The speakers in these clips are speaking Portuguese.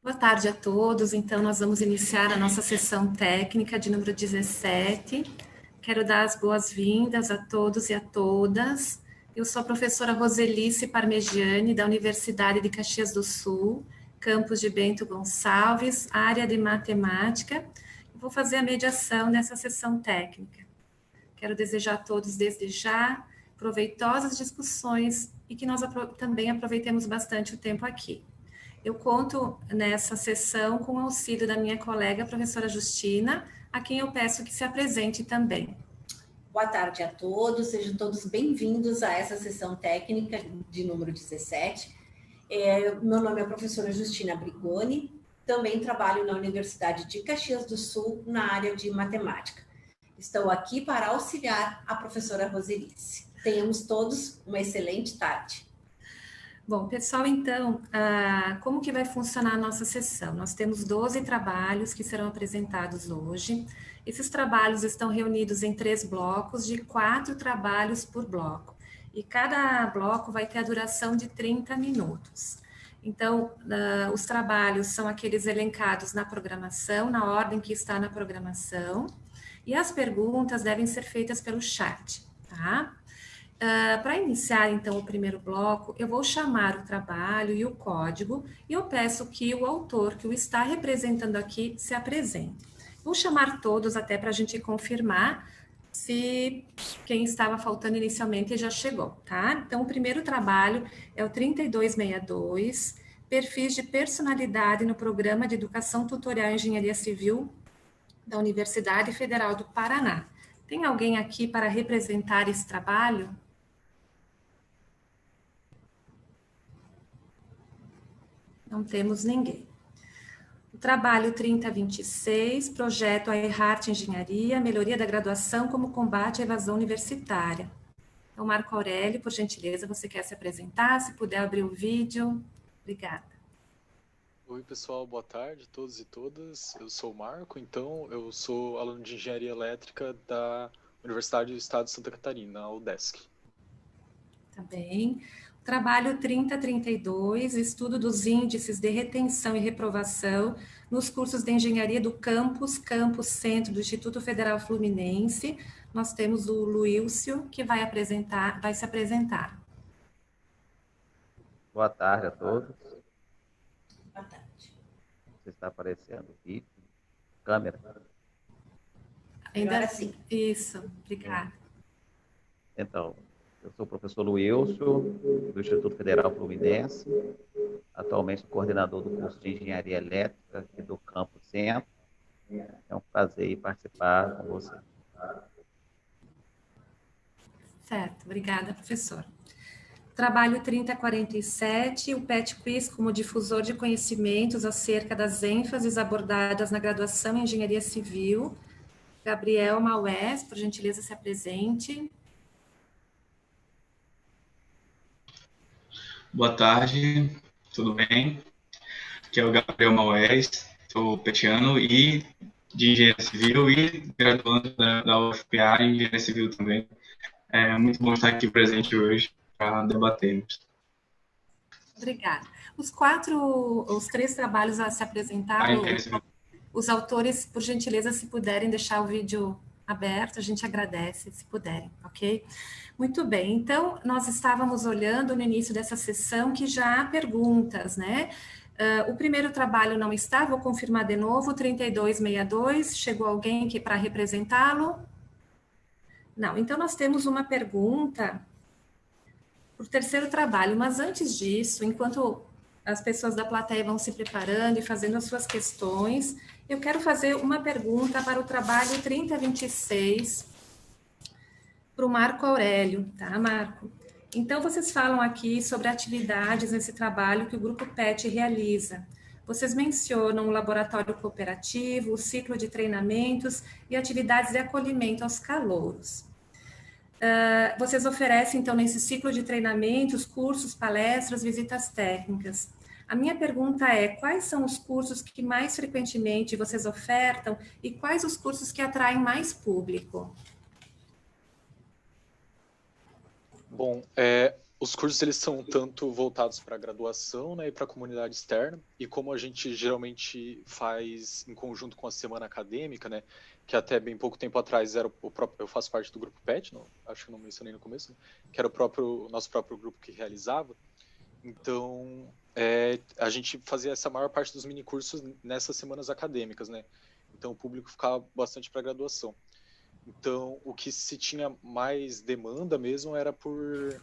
Boa tarde a todos. Então, nós vamos iniciar a nossa sessão técnica de número 17. Quero dar as boas-vindas a todos e a todas. Eu sou a professora Roselice Parmegiani, da Universidade de Caxias do Sul, campus de Bento Gonçalves, área de matemática. Vou fazer a mediação dessa sessão técnica. Quero desejar a todos, desde já, proveitosas discussões e que nós também aproveitemos bastante o tempo aqui. Eu conto nessa sessão com o auxílio da minha colega, a professora Justina, a quem eu peço que se apresente também. Boa tarde a todos, sejam todos bem-vindos a essa sessão técnica de número 17. Meu nome é a professora Justina Brigoni, também trabalho na Universidade de Caxias do Sul, na área de matemática. Estou aqui para auxiliar a professora Roselice. Tenhamos todos uma excelente tarde. Bom, pessoal, então, como que vai funcionar a nossa sessão? Nós temos 12 trabalhos que serão apresentados hoje. Esses trabalhos estão reunidos em 3 blocos de 4 trabalhos por bloco. E cada bloco vai ter a duração de 30 minutos. Então, os trabalhos são aqueles elencados na programação, na ordem que está na programação. E as perguntas devem ser feitas pelo chat, tá? Para iniciar, então, o primeiro bloco, eu vou chamar o trabalho e o código e eu peço que o autor que o está representando aqui se apresente. Vou chamar todos até para a gente confirmar se quem estava faltando inicialmente já chegou, tá? Então, o primeiro trabalho é o 3262, perfis de personalidade no Programa de Educação Tutorial em Engenharia Civil da Universidade Federal do Paraná. Tem alguém aqui para representar esse trabalho? Não temos ninguém. O trabalho 3026, projeto AERHART Engenharia, melhoria da graduação como combate à evasão universitária. Então, Marco Aurélio, por gentileza, você quer se apresentar? Se puder abrir o vídeo. Obrigada. Oi, pessoal, boa tarde a todos e todas. Eu sou o Marco, então eu sou aluno de Engenharia Elétrica da Universidade do Estado de Santa Catarina, a UDESC. Tá bem. Trabalho 3032, estudo dos índices de retenção e reprovação nos cursos de engenharia do campus Centro do Instituto Federal Fluminense. Nós temos o Luílcio, que vai se apresentar. Boa tarde a todos. Boa tarde. Você está aparecendo o vídeo, câmera. Ainda sim. Isso, obrigada. Então, eu sou o professor Luílcio, do Instituto Federal Fluminense, atualmente sou coordenador do curso de Engenharia Elétrica aqui do Campo Centro. É um prazer participar com você. Certo, obrigada, professor. Trabalho 3047, o PET Quiz como difusor de conhecimentos acerca das ênfases abordadas na graduação em Engenharia Civil. Gabriel Maués, por gentileza, se apresente. Boa tarde, tudo bem? Aqui é o Gabriel Maués, sou petiano e de Engenharia Civil e graduando da UFPA em Engenharia Civil também. É muito bom estar aqui presente hoje para debatermos. Obrigada. Os 3 trabalhos a se apresentar, os autores, por gentileza, se puderem deixar o vídeo aberto, a gente agradece, se puderem, ok? Muito bem, então, nós estávamos olhando no início dessa sessão que já há perguntas, né? O primeiro trabalho não está, vou confirmar de novo, 3262, chegou alguém aqui para representá-lo? Não, então nós temos uma pergunta para o terceiro trabalho, mas antes disso, enquanto as pessoas da plateia vão se preparando e fazendo as suas questões, eu quero fazer uma pergunta para o trabalho 3026, para o Marco Aurélio, tá, Marco? Então, vocês falam aqui sobre atividades nesse trabalho que o Grupo PET realiza. Vocês mencionam o laboratório cooperativo, o ciclo de treinamentos e atividades de acolhimento aos calouros. Vocês oferecem, então, nesse ciclo de treinamentos, cursos, palestras, visitas técnicas. A minha pergunta é, quais são os cursos que mais frequentemente vocês ofertam e quais os cursos que atraem mais público? Bom, Os cursos eles são tanto voltados para a graduação, né, e para a comunidade externa, e como a gente geralmente faz em conjunto com a semana acadêmica, né, que até bem pouco tempo atrás era o próprio, eu faço parte do grupo PET, não, acho que não mencionei no começo, né, que era o nosso próprio grupo que realizava. Então, a gente fazia essa maior parte dos minicursos nessas semanas acadêmicas, né? Então, o público ficava bastante para graduação. Então, o que se tinha mais demanda mesmo era por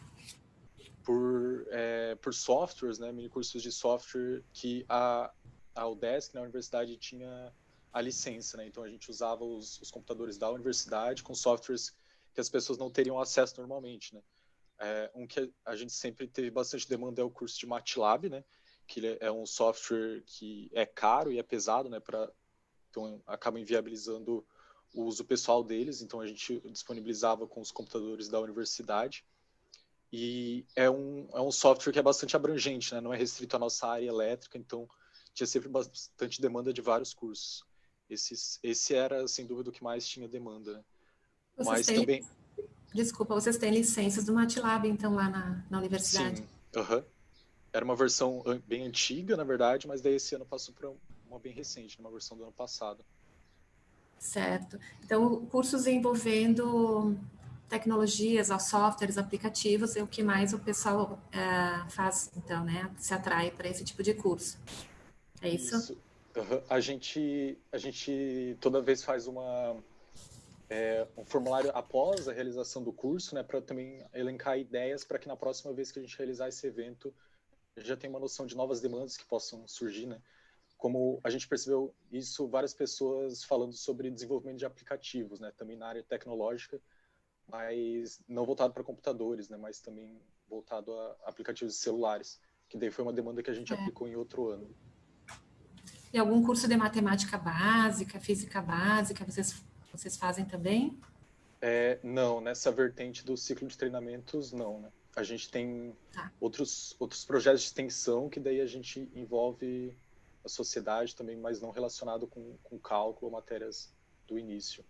softwares, né? Minicursos de software que a UDESC, na universidade, tinha a licença, né? Então, a gente usava os computadores da universidade com softwares que as pessoas não teriam acesso normalmente, né? Um que a gente sempre teve bastante demanda é o curso de MATLAB, né? Que ele é um software que é caro e é pesado, né? Então, acaba inviabilizando o uso pessoal deles. Então, a gente disponibilizava com os computadores da universidade. E é um software que é bastante abrangente, né? Não é restrito à nossa área elétrica. Então, tinha sempre bastante demanda de vários cursos. Esse era, sem dúvida, o que mais tinha demanda, né? Mas também... Desculpa, vocês têm licenças do MATLAB, então, lá na universidade? Sim, Era uma versão bem antiga, na verdade, mas daí esse ano passou para uma bem recente, uma versão do ano passado. Certo. Então, cursos envolvendo tecnologias, softwares, aplicativos, é o que mais o pessoal faz, então, né? Se atrai para esse tipo de curso. É isso? Isso. A gente toda vez faz um formulário após a realização do curso, né, para também elencar ideias para que na próxima vez que a gente realizar esse evento já tenha uma noção de novas demandas que possam surgir, né? Como a gente percebeu isso, várias pessoas falando sobre desenvolvimento de aplicativos, né, também na área tecnológica, mas não voltado para computadores, né, mas também voltado a aplicativos de celulares, que daí foi uma demanda que a gente aplicou em outro ano. E algum curso de matemática básica, física básica, vocês fazem também? Não, nessa vertente do ciclo de treinamentos, não, né? A gente tem outros projetos de extensão que daí a gente envolve a sociedade também, mas não relacionado com cálculo ou matérias do início.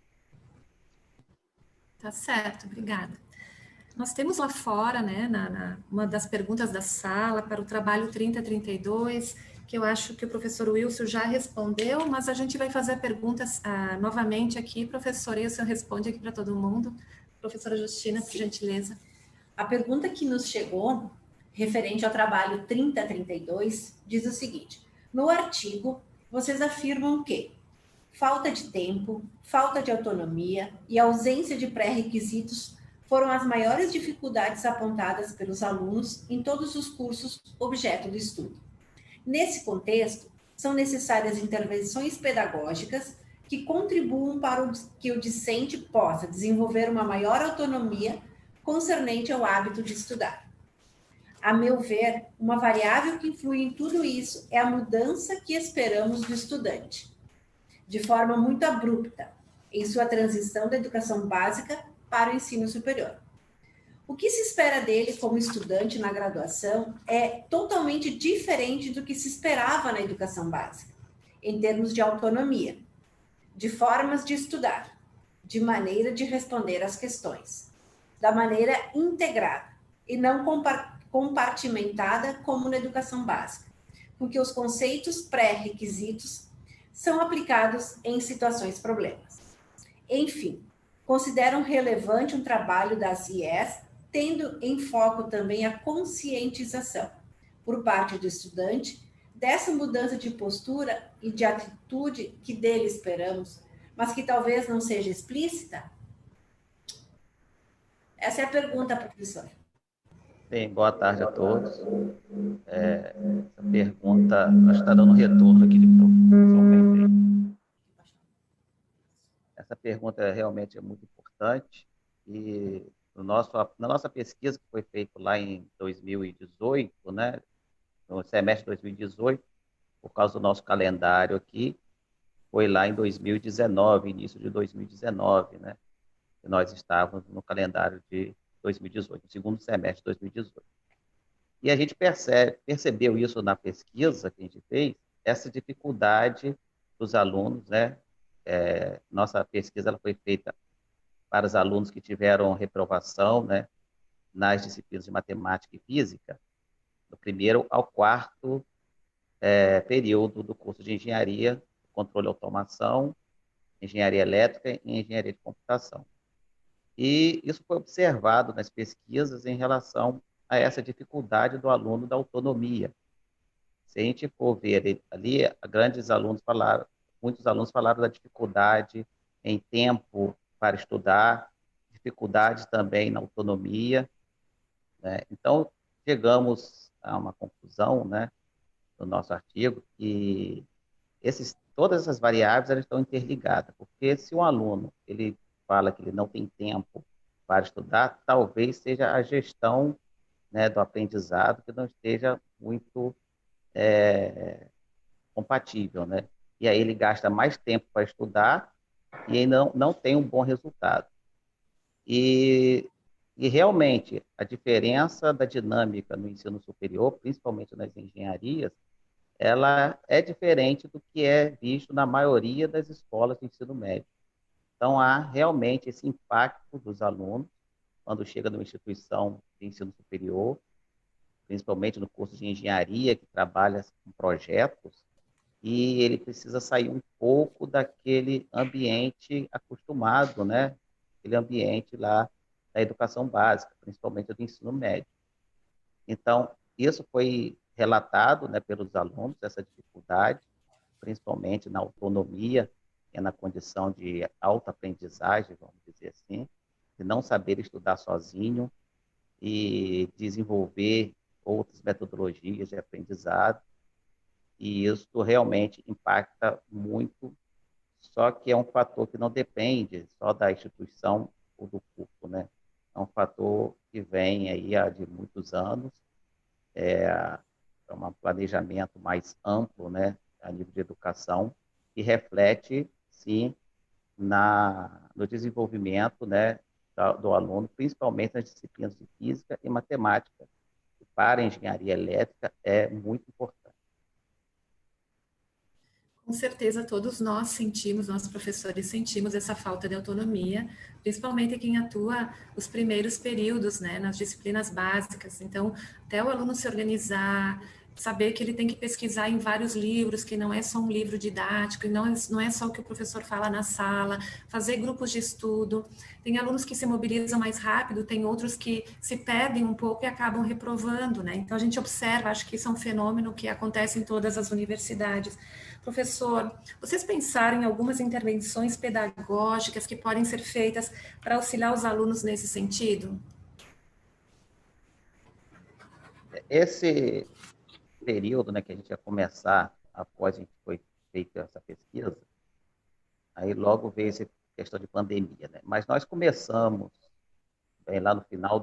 Tá certo, obrigada. Nós temos lá fora, né, uma das perguntas da sala para o trabalho 3032, que eu acho que o professor Wilson já respondeu, mas a gente vai fazer perguntas novamente aqui. Professor Wilson, responde aqui para todo mundo. Professora Justina, por gentileza. A pergunta que nos chegou, referente ao trabalho 3032, diz o seguinte: no artigo, vocês afirmam que falta de tempo, falta de autonomia e ausência de pré-requisitos foram as maiores dificuldades apontadas pelos alunos em todos os cursos objeto do estudo. Nesse contexto, são necessárias intervenções pedagógicas que contribuam para que o discente possa desenvolver uma maior autonomia concernente ao hábito de estudar. A meu ver, uma variável que influi em tudo isso é a mudança que esperamos do estudante, de forma muito abrupta, em sua transição da educação básica para o ensino superior. O que se espera dele como estudante na graduação é totalmente diferente do que se esperava na educação básica, em termos de autonomia, de formas de estudar, de maneira de responder às questões, da maneira integrada e não compartimentada como na educação básica, porque os conceitos pré-requisitos são aplicados em situações problemas. Enfim, consideram relevante um trabalho das IES, tendo em foco também a conscientização, por parte do estudante, dessa mudança de postura e de atitude que dele esperamos, mas que talvez não seja explícita? Essa é a pergunta, professor. Bem, boa tarde a todos. Essa pergunta, nós está dando retorno aqui de professor Mendes. Essa pergunta realmente é muito importante e na nossa pesquisa que foi feita lá em 2018, né, no semestre de 2018, por causa do nosso calendário aqui, foi lá em 2019, início de 2019, né, que nós estávamos no calendário de 2018, no segundo semestre de 2018. E a gente percebeu isso na pesquisa que a gente fez, essa dificuldade dos alunos, né? Nossa pesquisa ela foi feita para os alunos que tiveram reprovação, né? nas disciplinas de matemática e física, do primeiro ao quarto período do curso de engenharia, controle e automação, engenharia elétrica e engenharia de computação. E isso foi observado nas pesquisas em relação a essa dificuldade do aluno da autonomia. Se a gente for ver ali, muitos alunos falaram da dificuldade em tempo para estudar, dificuldade também na autonomia, né? Então, chegamos a uma conclusão, né, no nosso artigo, que todas essas variáveis elas estão interligadas, porque se um aluno ele fala que ele não tem tempo para estudar, talvez seja a gestão, né, do aprendizado que não esteja muito compatível, né? E aí ele gasta mais tempo para estudar e aí não tem um bom resultado. E realmente, a diferença da dinâmica no ensino superior, principalmente nas engenharias, ela é diferente do que é visto na maioria das escolas de ensino médio. Então, há realmente esse impacto dos alunos quando chega numa instituição de ensino superior, principalmente no curso de engenharia, que trabalha com projetos, e ele precisa sair um pouco daquele ambiente acostumado, né? Aquele ambiente lá da educação básica, principalmente do ensino médio. Então, isso foi relatado, né, pelos alunos, essa dificuldade, principalmente na autonomia e na condição de autoaprendizagem, vamos dizer assim, de não saber estudar sozinho e desenvolver outras metodologias de aprendizado, e isso realmente impacta muito, só que é um fator que não depende só da instituição ou do curso, né? É um fator que vem aí há de muitos anos, é um planejamento mais amplo, né, a nível de educação, que reflete, sim, no desenvolvimento, né, do aluno, principalmente nas disciplinas de física e matemática, que para a engenharia elétrica é muito importante. Com certeza, todos nós sentimos, nós professores sentimos essa falta de autonomia, principalmente quem atua os primeiros períodos, né, nas disciplinas básicas. Então, até o aluno se organizar, saber que ele tem que pesquisar em vários livros, que não é só um livro didático, e não é só o que o professor fala na sala, fazer grupos de estudo. Tem alunos que se mobilizam mais rápido, tem outros que se perdem um pouco e acabam reprovando, né? Então, a gente observa, acho que isso é um fenômeno que acontece em todas as universidades. Professor, vocês pensaram em algumas intervenções pedagógicas que podem ser feitas para auxiliar os alunos nesse sentido? Esse período, né, que a gente ia começar após a gente foi feita essa pesquisa, aí logo veio essa questão de pandemia, né? Mas nós começamos lá no final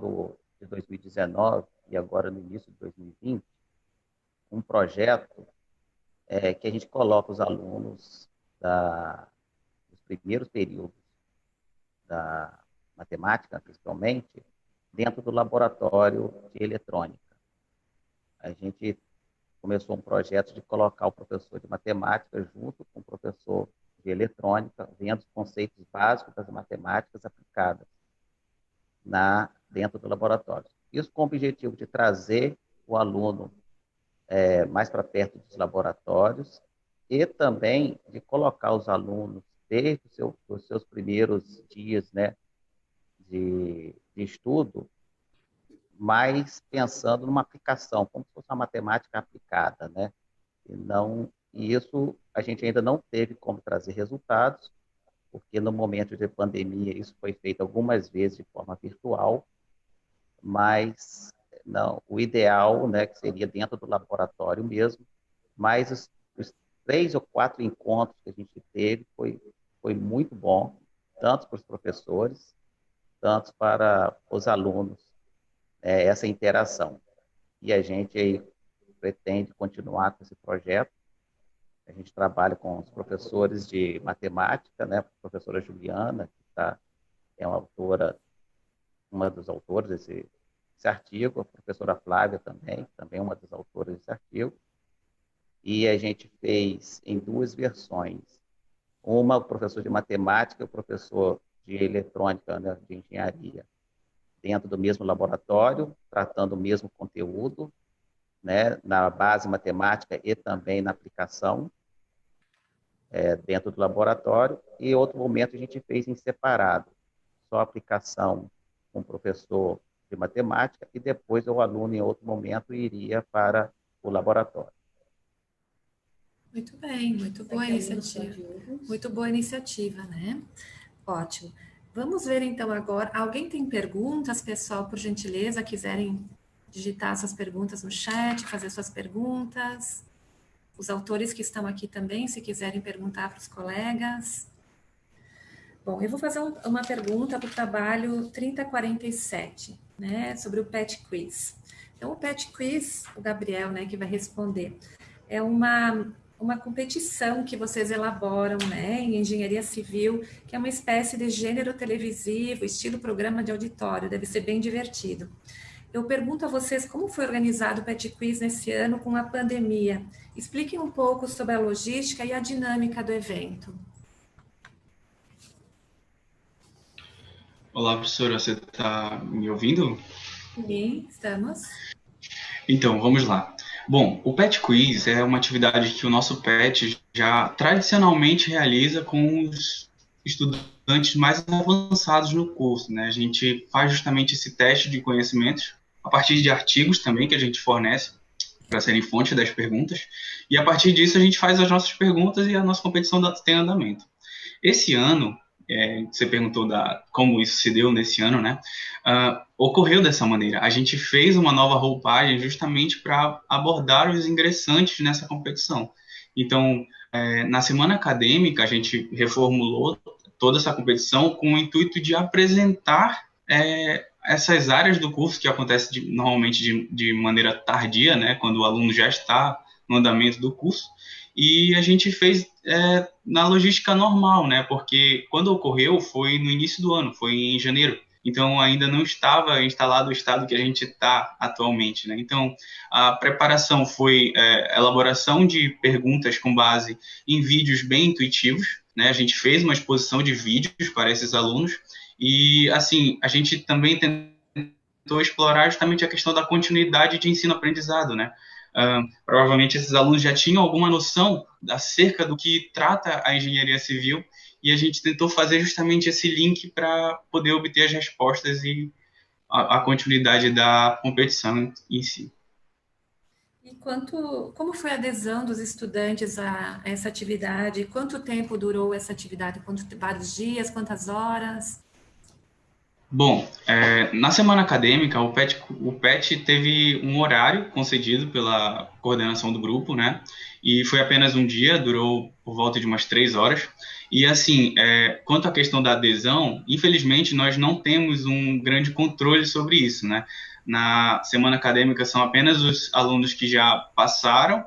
de 2019 e agora no início de 2020, um projeto que a gente coloca os alunos dos primeiros períodos da matemática, principalmente, dentro do laboratório de eletrônica. A gente começou um projeto de colocar o professor de matemática junto com o professor de eletrônica, vendo os conceitos básicos das matemáticas aplicadas dentro do laboratório. Isso com o objetivo de trazer o aluno mais para perto dos laboratórios e também de colocar os alunos desde os seus primeiros dias, né, de estudo, mas pensando numa aplicação, como se fosse uma matemática aplicada, né? E isso a gente ainda não teve como trazer resultados, porque no momento de pandemia isso foi feito algumas vezes de forma virtual, mas não, o ideal, né, que seria dentro do laboratório mesmo, mas os 3 ou 4 encontros que a gente teve foi muito bom, tanto para os professores, tanto para os alunos, essa interação. E a gente aí pretende continuar com esse projeto. A gente trabalha com os professores de matemática, né, a professora Juliana, que é uma dos autores desse artigo, a professora Flávia também uma das autoras desse artigo, e a gente fez em 2 versões, uma o professor de matemática e o professor de eletrônica, né, de engenharia, dentro do mesmo laboratório, tratando o mesmo conteúdo, né, na base matemática e também na aplicação, dentro do laboratório, e outro momento a gente fez em separado, só aplicação com o professor de matemática, e depois o aluno, em outro momento, iria para o laboratório. Muito bem, muito boa iniciativa. Muito boa iniciativa, né? Ótimo. Vamos ver então agora. Alguém tem perguntas, pessoal, por gentileza, quiserem digitar suas perguntas no chat, fazer suas perguntas? Os autores que estão aqui também, se quiserem perguntar para os colegas. Bom, eu vou fazer uma pergunta para o trabalho 3047, né, sobre o PET Quiz. Então, o PET Quiz, o Gabriel, né, que vai responder, é uma competição que vocês elaboram, né, em engenharia civil, que é uma espécie de gênero televisivo, estilo programa de auditório, deve ser bem divertido. Eu pergunto a vocês como foi organizado o PET Quiz nesse ano com a pandemia. Expliquem um pouco sobre a logística e a dinâmica do evento. Olá, professora, você está me ouvindo? Sim, estamos. Então, vamos lá. Bom, o PET Quiz é uma atividade que o nosso PET já tradicionalmente realiza com os estudantes mais avançados no curso, né? A gente faz justamente esse teste de conhecimentos a partir de artigos também que a gente fornece para serem fonte das perguntas, e a partir disso a gente faz as nossas perguntas e a nossa competição tem andamento. Esse ano, você perguntou como isso se deu nesse ano, né? Ocorreu dessa maneira. A gente fez uma nova roupagem justamente para abordar os ingressantes nessa competição. Então, na semana acadêmica, a gente reformulou toda essa competição com o intuito de apresentar essas áreas do curso que acontece normalmente de maneira tardia, né? Quando o aluno já está no andamento do curso. E a gente fez na logística normal, né? Porque quando ocorreu foi no início do ano, foi em janeiro. Então, ainda não estava instalado o estado que a gente está atualmente, né? Então, a preparação foi elaboração de perguntas com base em vídeos bem intuitivos, né? A gente fez uma exposição de vídeos para esses alunos e, assim, a gente também tentou explorar justamente a questão da continuidade de ensino-aprendizado, né? Provavelmente esses alunos já tinham alguma noção acerca do que trata a engenharia civil e a gente tentou fazer justamente esse link para poder obter as respostas e a continuidade da competição em si. E como foi a adesão dos estudantes a essa atividade? Quanto tempo durou essa atividade? Vários dias? Quantas horas? Bom, na semana acadêmica, o PET teve um horário concedido pela coordenação do grupo, né? E foi apenas um dia, durou por volta de umas 3 horas. E, assim, quanto à questão da adesão, infelizmente, nós não temos um grande controle sobre isso, né? Na semana acadêmica, são apenas os alunos que já passaram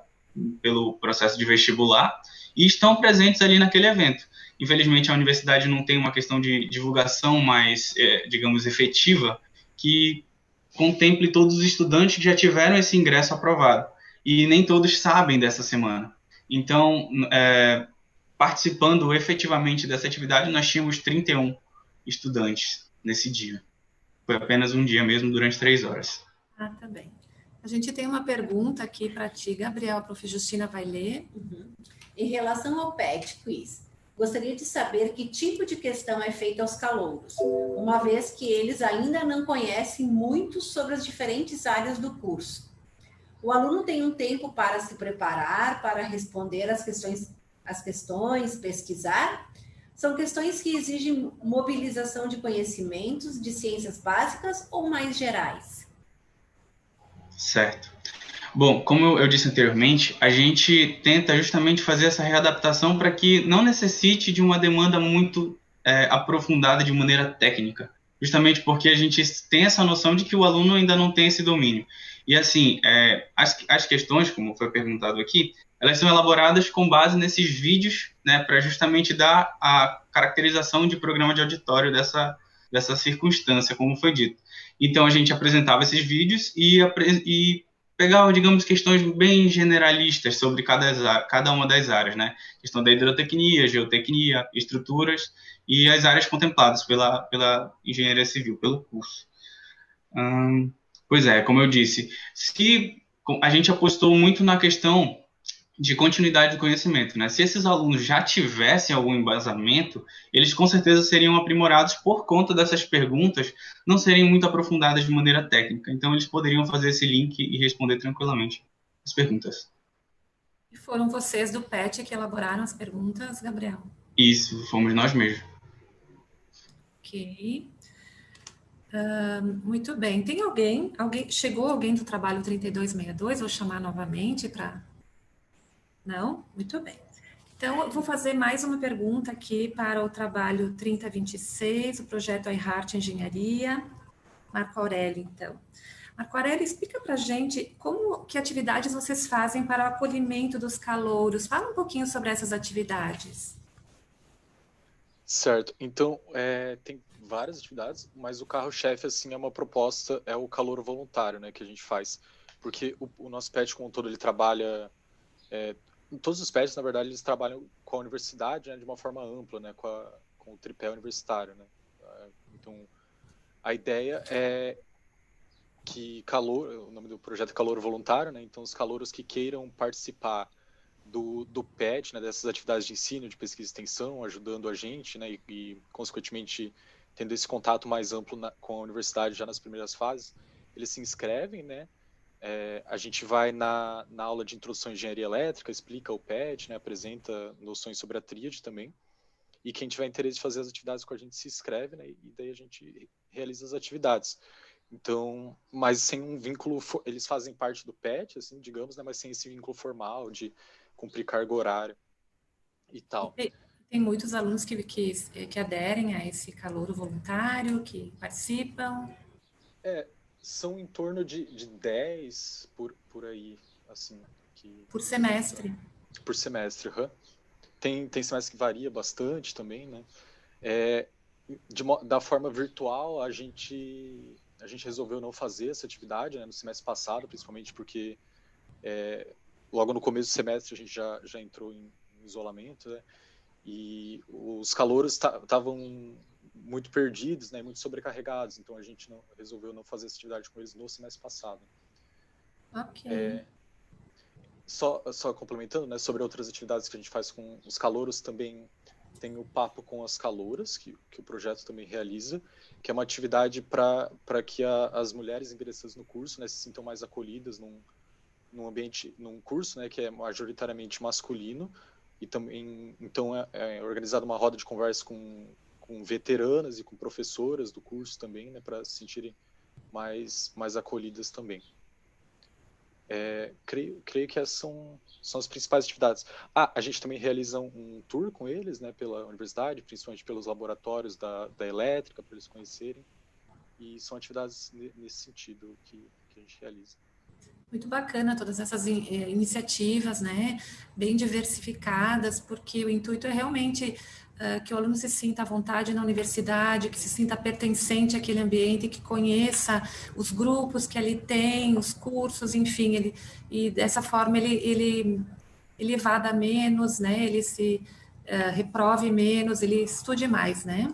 pelo processo de vestibular e estão presentes ali naquele evento. Infelizmente, a universidade não tem uma questão de divulgação mais, digamos, efetiva, que contemple todos os estudantes que já tiveram esse ingresso aprovado. E nem todos sabem dessa semana. Então, participando efetivamente dessa atividade, nós tínhamos 31 estudantes nesse dia. Foi apenas um dia mesmo, durante 3 horas. Ah, tá bem. A gente tem uma pergunta aqui para ti, Gabriel, a prof. Justina vai ler. Em relação ao PET Quiz, gostaria de saber que tipo de questão é feita aos calouros, uma vez que eles ainda não conhecem muito sobre as diferentes áreas do curso. O aluno tem um tempo para se preparar, para responder as questões, pesquisar? São questões que exigem mobilização de conhecimentos de ciências básicas ou mais gerais? Certo. Bom, como eu disse anteriormente, a gente tenta justamente fazer essa readaptação para que não necessite de uma demanda muito aprofundada de maneira técnica, justamente porque a gente tem essa noção de que o aluno ainda não tem esse domínio. E assim, as questões, como foi perguntado aqui, elas são elaboradas com base nesses vídeos, né, para justamente dar a caracterização de programa de auditório dessa circunstância, como foi dito. Então, a gente apresentava esses vídeos e pegava, digamos, questões bem generalistas sobre cada uma das áreas, né? Questão da hidrotecnia, geotecnia, estruturas e as áreas contempladas pela engenharia civil, pelo curso. Pois é, como eu disse, se a gente apostou muito na questão de continuidade do conhecimento, né? Se esses alunos já tivessem algum embasamento, eles com certeza seriam aprimorados por conta dessas perguntas não serem muito aprofundadas de maneira técnica. Então, eles poderiam fazer esse link e responder tranquilamente as perguntas. E foram vocês do PET que elaboraram as perguntas, Gabriel? Isso, fomos nós mesmos. Ok. Muito bem. Tem alguém, chegou alguém do trabalho 3262? Vou chamar novamente para... Não? Muito bem. Então, eu vou fazer mais uma pergunta aqui para o trabalho 3026, o projeto iHeart Engenharia. Marco Aurélio, então. Marco Aurélio, explica para a gente que atividades vocês fazem para o acolhimento dos calouros. Fala um pouquinho sobre essas atividades. Certo. Então, tem várias atividades, mas o carro-chefe, assim, é uma proposta, é o calouro voluntário, né, que a gente faz. Porque o nosso PET, como um todo, ele trabalha... todos os PETs, na verdade, eles trabalham com a universidade, né, de uma forma ampla, né, com o tripé universitário, né. Então, a ideia é que o nome do projeto é Calouro Voluntário, né, então os calouros que queiram participar do PET, né, dessas atividades de ensino, de pesquisa e extensão, ajudando a gente, né, consequentemente, tendo esse contato mais amplo com a universidade já nas primeiras fases, eles se inscrevem, né, a gente vai na aula de introdução à engenharia elétrica, explica o PET, né, apresenta noções sobre a tríade também, e quem tiver interesse de fazer as atividades com a gente se inscreve, né, e daí a gente realiza as atividades. Então, mas sem um vínculo, eles fazem parte do PET, assim, digamos, né, mas sem esse vínculo formal de cumprir carga horária e tal. Tem muitos alunos que aderem a esse calouro voluntário, que participam. São em torno de 10 por aí, assim. Por semestre. Por semestre, uhum. Tem semestre que varia bastante também, né? Da forma virtual, a gente resolveu não fazer essa atividade, né, no semestre passado, principalmente porque logo no começo do semestre a gente já entrou em isolamento, né? E os calouros estavam muito perdidos, né, muito sobrecarregados, então a gente resolveu não fazer essa atividade com eles no semestre passado. Ok. Só complementando, né, sobre outras atividades que a gente faz com os calouros, também tem o Papo com as Calouras, que o projeto também realiza, que é uma atividade para que as mulheres ingressadas no curso, né, se sintam mais acolhidas num curso, né, que é majoritariamente masculino, e também então é organizada uma roda de conversa com veteranas e com professoras do curso também, né, para se sentirem mais acolhidas também. Creio que essas são as principais atividades. A gente também realiza um tour com eles, né, pela universidade, principalmente pelos laboratórios da elétrica, para eles conhecerem, e são atividades nesse sentido que a gente realiza. Muito bacana todas essas iniciativas, né, bem diversificadas, porque o intuito é realmente que o aluno se sinta à vontade na universidade, que se sinta pertencente àquele ambiente, que conheça os grupos que ali tem, os cursos, enfim, e dessa forma ele evada menos, né, ele se reprove menos, ele estude mais, né.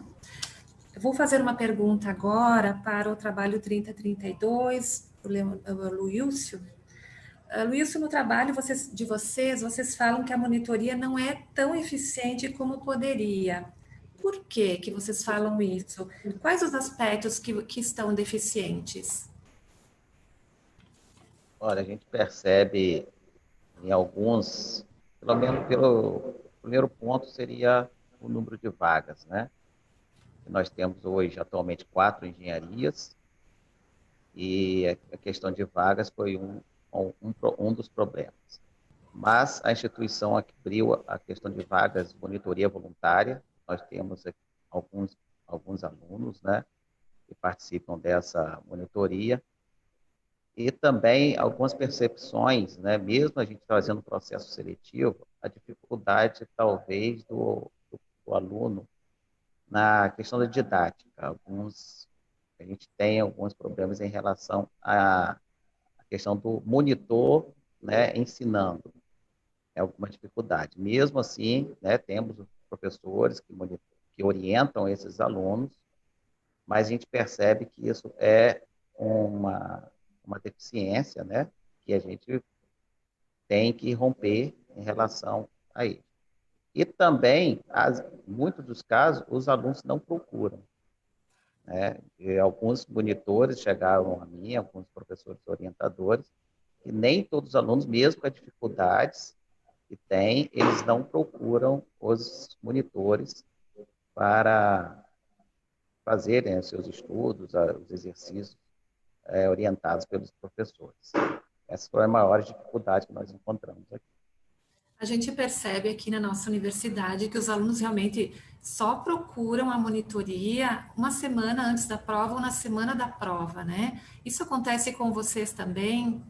Eu vou fazer uma pergunta agora para o trabalho 3032, o Luílcio. Luílcio, no trabalho vocês falam que a monitoria não é tão eficiente como poderia. Por que vocês falam isso? Quais os aspectos que estão deficientes? Olha, a gente percebe em alguns, pelo menos pelo primeiro ponto seria o número de vagas, né? Nós temos hoje atualmente 4 engenharias e a questão de vagas foi um dos problemas. Mas a instituição abriu a questão de vagas monitoria voluntária. Nós temos alguns alunos, né, que participam dessa monitoria e também algumas percepções, né, mesmo a gente fazendo o processo seletivo, a dificuldade talvez do aluno na questão da didática. A gente tem alguns problemas em relação à questão do monitor, né, ensinando. É alguma dificuldade. Mesmo assim, né, temos os professores que orientam esses alunos, mas a gente percebe que isso uma deficiência, né, que a gente tem que romper em relação a isso. E também, muitos dos casos, os alunos não procuram, né? E alguns monitores chegaram a mim, alguns professores orientadores, que nem todos os alunos, mesmo com as dificuldades que têm, eles não procuram os monitores para fazerem os seus estudos, os exercícios orientados pelos professores. Essa foi a maior dificuldade que nós encontramos aqui. A gente percebe aqui na nossa universidade que os alunos realmente só procuram a monitoria uma semana antes da prova ou na semana da prova, né? Isso acontece com vocês também?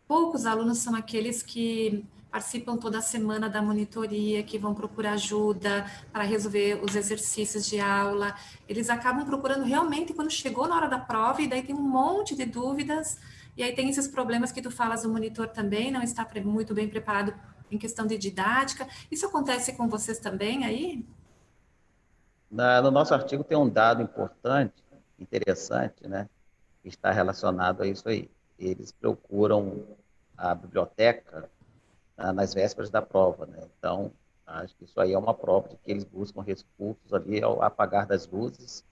Poucos alunos são aqueles que participam toda semana da monitoria, que vão procurar ajuda para resolver os exercícios de aula. Eles acabam procurando realmente quando chegou na hora da prova e daí tem um monte de dúvidas. E aí tem esses problemas que tu falas, o monitor também não está muito bem preparado em questão de didática. Isso acontece com vocês também aí? No nosso artigo tem um dado importante, interessante, né, que está relacionado a isso aí. Eles procuram a biblioteca nas vésperas da prova, né? Então, acho que isso aí é uma prova de que eles buscam recursos ali ao apagar das luzes,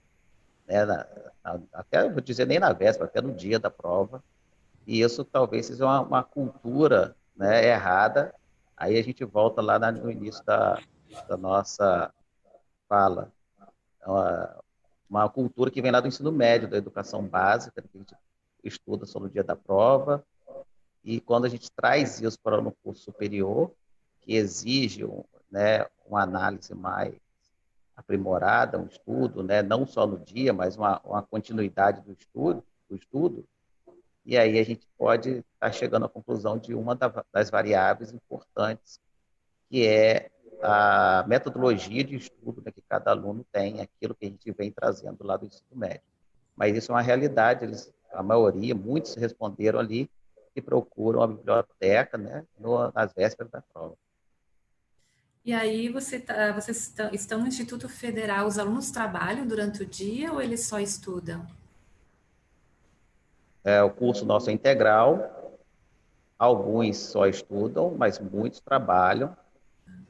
né, até, vou dizer, nem na véspera, até no dia da prova. E isso talvez seja uma cultura, né, errada. Aí a gente volta lá no início da nossa fala. Uma cultura que vem lá do ensino médio, da educação básica, que a gente estuda só no dia da prova, e quando a gente traz isso para um curso superior, que exige né, uma análise mais aprimorada, um estudo, né, não só no dia, mas uma continuidade do estudo, e aí a gente pode estar chegando à conclusão de uma das variáveis importantes, que é a metodologia de estudo, né, que cada aluno tem, aquilo que a gente vem trazendo lá do ensino médio. Mas isso é uma realidade, a maioria, muitos responderam ali que procuram a biblioteca, né, nas vésperas da prova. E aí vocês estão no Instituto Federal, os alunos trabalham durante o dia ou eles só estudam? O curso nosso é integral, alguns só estudam, mas muitos trabalham,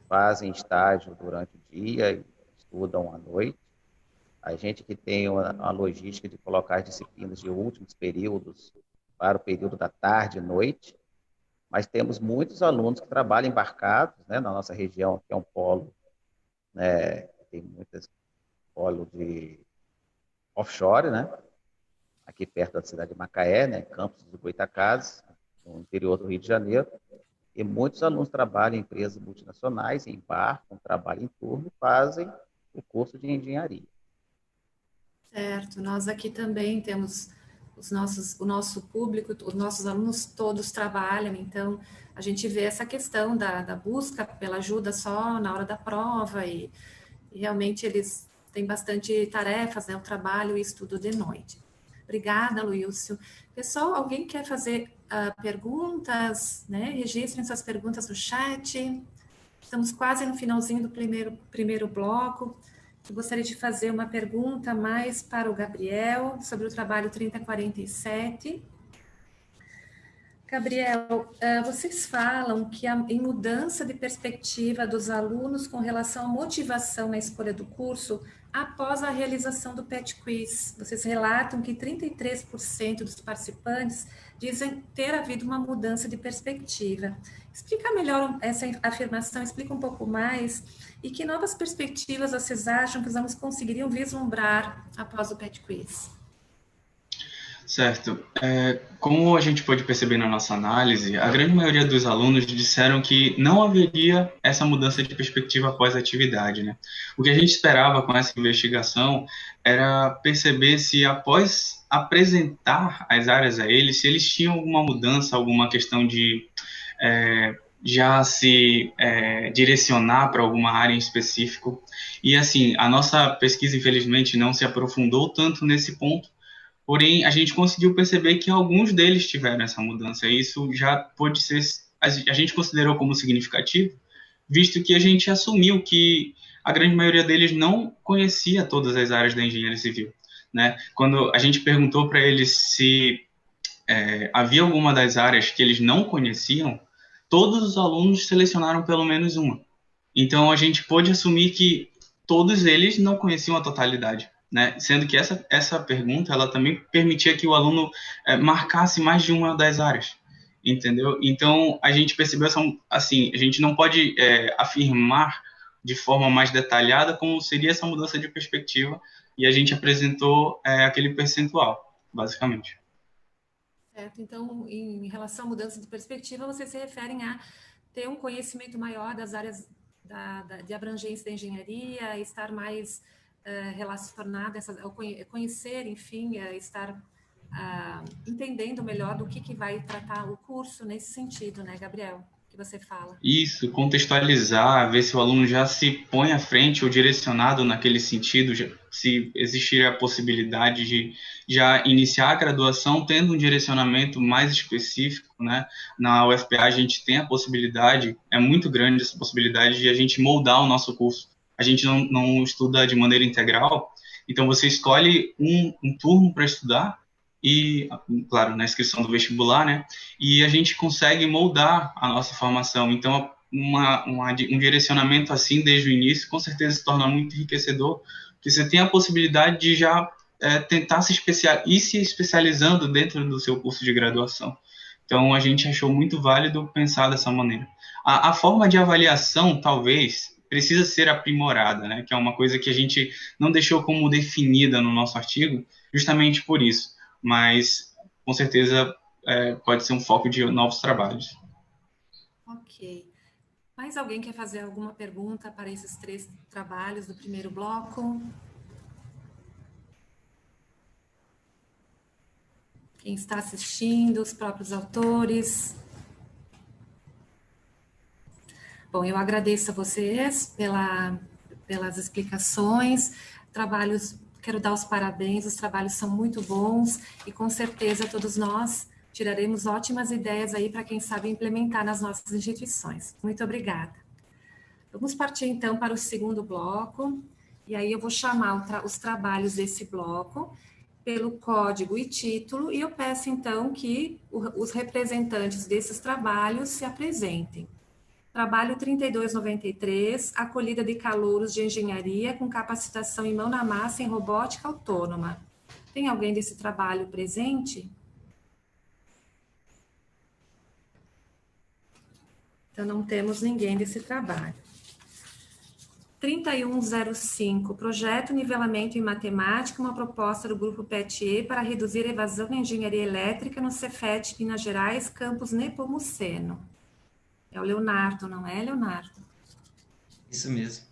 fazem estágio durante o dia e estudam à noite. A gente que tem a logística de colocar as disciplinas de últimos períodos para o período da tarde e noite, mas temos muitos alunos que trabalham embarcados, né, na nossa região, que é um polo, né, tem muitos polos de offshore, né, aqui perto da cidade de Macaé, né, campus do Goitacazes, no interior do Rio de Janeiro, e muitos alunos trabalham em empresas multinacionais, embarcam, trabalham em turno e fazem o curso de engenharia. Certo, nós aqui também temos o nosso público, os nossos alunos todos trabalham, então a gente vê essa questão da busca pela ajuda só na hora da prova e realmente eles têm bastante tarefas, né, o trabalho e estudo de noite. Obrigada, Luílcio. Pessoal, alguém quer fazer perguntas, né? Registrem suas perguntas no chat. Estamos quase no finalzinho do primeiro bloco. Eu gostaria de fazer uma pergunta mais para o Gabriel sobre o trabalho 3047. Gabriel, vocês falam que em mudança de perspectiva dos alunos com relação à motivação na escolha do curso após a realização do PET Quiz. Vocês relatam que 33% dos participantes dizem ter havido uma mudança de perspectiva. Explica melhor essa afirmação, explica um pouco mais, e que novas perspectivas vocês acham que os alunos conseguiriam vislumbrar após o PET Quiz? Certo. Como a gente pode perceber na nossa análise, a grande maioria dos alunos disseram que não haveria essa mudança de perspectiva após a atividade, né? O que a gente esperava com essa investigação era perceber se após apresentar as áreas a eles, se eles tinham alguma mudança, alguma questão de já se direcionar para alguma área em específico. E assim, a nossa pesquisa, infelizmente, não se aprofundou tanto nesse ponto, porém, a gente conseguiu perceber que alguns deles tiveram essa mudança. E isso já pode ser, a gente considerou como significativo, visto que a gente assumiu que a grande maioria deles não conhecia todas as áreas da engenharia civil. né? Quando a gente perguntou para eles se havia alguma das áreas que eles não conheciam, todos os alunos selecionaram pelo menos uma. Então, a gente pôde assumir que todos eles não conheciam a totalidade, né? Sendo que essa pergunta, ela também permitia que o aluno marcasse mais de uma das áreas, entendeu? Então, a gente percebeu, assim, a gente não pode afirmar de forma mais detalhada como seria essa mudança de perspectiva, e a gente apresentou aquele percentual, basicamente. Certo. Então, em relação à mudança de perspectiva, vocês se referem a ter um conhecimento maior das áreas de abrangência da engenharia, estar mais relacionada, conhecer, enfim, estar entendendo melhor do que vai tratar o curso nesse sentido, né, Gabriel? Que você fala. Isso, contextualizar, ver se o aluno já se põe à frente ou direcionado naquele sentido, se existir a possibilidade de já iniciar a graduação tendo um direcionamento mais específico, né? Na UFPA a gente tem a possibilidade, é muito grande essa possibilidade de a gente moldar o nosso curso. A gente não estuda de maneira integral, então você escolhe um turno para estudar, e, claro, na inscrição do vestibular, né? E a gente consegue moldar a nossa formação. Então, um direcionamento assim desde o início, com certeza se torna muito enriquecedor, porque você tem a possibilidade de já tentar ir se especializando dentro do seu curso de graduação. Então, a gente achou muito válido pensar dessa maneira. A forma de avaliação, talvez, precisa ser aprimorada, né? Que é uma coisa que a gente não deixou como definida no nosso artigo, justamente por isso. Mas, com certeza, pode ser um foco de novos trabalhos. Ok. Mais alguém quer fazer alguma pergunta para esses 3 trabalhos do primeiro bloco? Quem está assistindo, os próprios autores? Bom, eu agradeço a vocês pelas explicações. Quero dar os parabéns, os trabalhos são muito bons e com certeza todos nós tiraremos ótimas ideias aí para quem sabe implementar nas nossas instituições. Muito obrigada. Vamos partir então para o segundo bloco, e aí eu vou chamar os trabalhos desse bloco pelo código e título, e eu peço então que os representantes desses trabalhos se apresentem. Trabalho 3293, acolhida de calouros de engenharia com capacitação em mão na massa em robótica autônoma. Tem alguém desse trabalho presente? Então, não temos ninguém desse trabalho. 3105, projeto nivelamento em matemática, uma proposta do grupo PETE para reduzir a evasão na engenharia elétrica no Cefet, Minas Gerais, campus Nepomuceno. É o Leonardo, não é, Leonardo? Isso mesmo.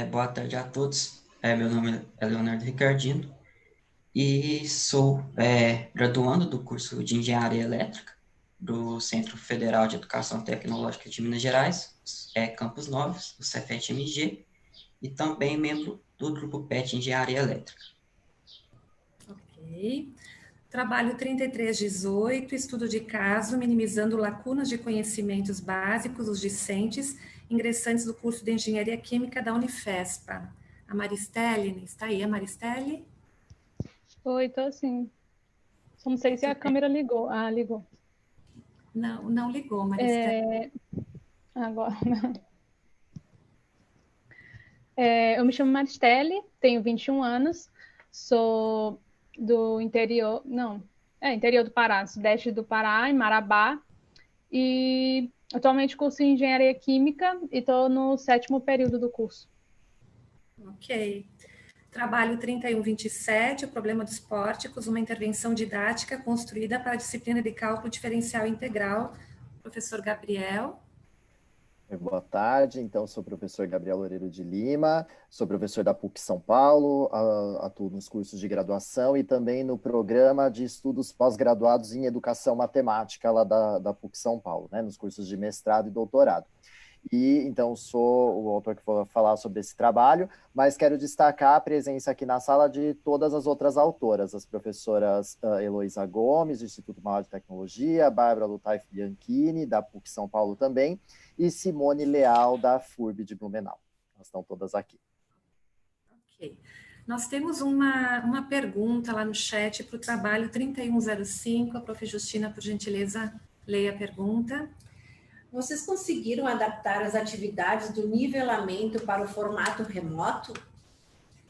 Boa tarde a todos. Meu nome é Leonardo Ricardino e sou graduando do curso de Engenharia Elétrica do Centro Federal de Educação Tecnológica de Minas Gerais, Campos Novos, o Cefet-MG, e também membro do grupo PET Engenharia Elétrica. Ok. Trabalho 3318, estudo de caso, minimizando lacunas de conhecimentos básicos dos discentes, ingressantes do curso de Engenharia Química da Unifespa. A Maristelle, está aí a Maristelle? Oi, tô sim. Só não sei se a câmera ligou. Ah, ligou. Não ligou, Maristelle. Agora. Eu me chamo Maristelle, tenho 21 anos, sou do interior, interior do Pará, sudeste do Pará, em Marabá, e atualmente curso em Engenharia Química e estou no 7º período do curso. Ok. Trabalho 3127, o problema dos pórticos, uma intervenção didática construída para a disciplina de cálculo diferencial integral. Professor Gabriel. Boa tarde, então sou o professor Gabriel Loureiro de Lima, sou professor da PUC São Paulo, atuo nos cursos de graduação e também no programa de estudos pós-graduados em educação matemática lá da PUC São Paulo, né, nos cursos de mestrado e doutorado. E então sou o autor que vou falar sobre esse trabalho, mas quero destacar a presença aqui na sala de todas as outras autoras, as professoras Heloísa Gomes, do Instituto Maior de Tecnologia, Bárbara Lutaif Bianchini, da PUC São Paulo também, e Simone Leal, da FURB de Blumenau. Elas estão todas aqui. Ok. Nós temos uma pergunta lá no chat para o trabalho 3105. A prof. Justina, por gentileza, leia a pergunta. Vocês conseguiram adaptar as atividades do nivelamento para o formato remoto?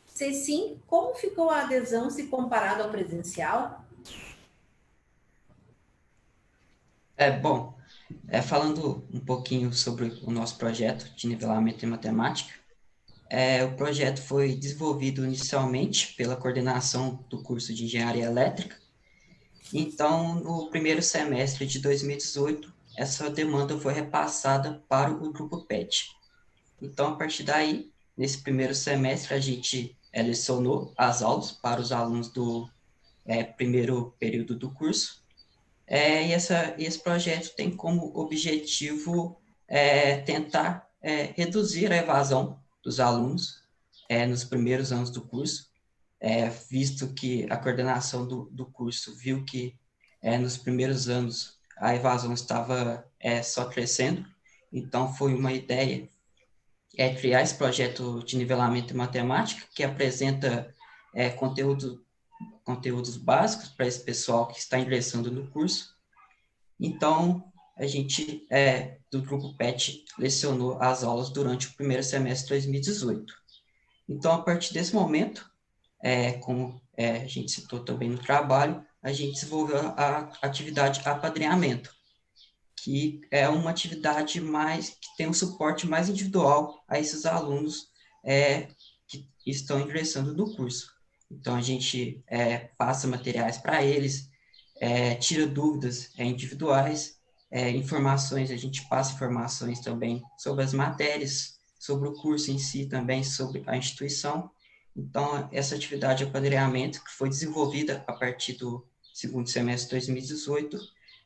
Se sim, como ficou a adesão se comparado ao presencial? Bom, falando um pouquinho sobre o nosso projeto de nivelamento em matemática, o projeto foi desenvolvido inicialmente pela coordenação do curso de Engenharia Elétrica. Então, no primeiro semestre de 2018, essa demanda foi repassada para o grupo PET. Então, a partir daí, nesse primeiro semestre, a gente lecionou as aulas para os alunos do primeiro período do curso. E esse projeto tem como objetivo tentar reduzir a evasão dos alunos nos primeiros anos do curso, visto que a coordenação do curso viu que nos primeiros anos a evasão estava só crescendo. Então, foi uma ideia criar esse projeto de nivelamento em matemática, que apresenta conteúdos básicos para esse pessoal que está ingressando no curso. Então, a gente, do grupo PET, lecionou as aulas durante o primeiro semestre de 2018. Então, a partir desse momento, como a gente citou também no trabalho, a gente desenvolveu a atividade apadrinhamento, que é uma atividade que tem um suporte mais individual a esses alunos que estão ingressando no curso. Então, a gente passa materiais para eles, tira dúvidas individuais, informações, a gente passa informações também sobre as matérias, sobre o curso em si também, sobre a instituição. Então, essa atividade de apadrinhamento, que foi desenvolvida a partir do segundo semestre de 2018,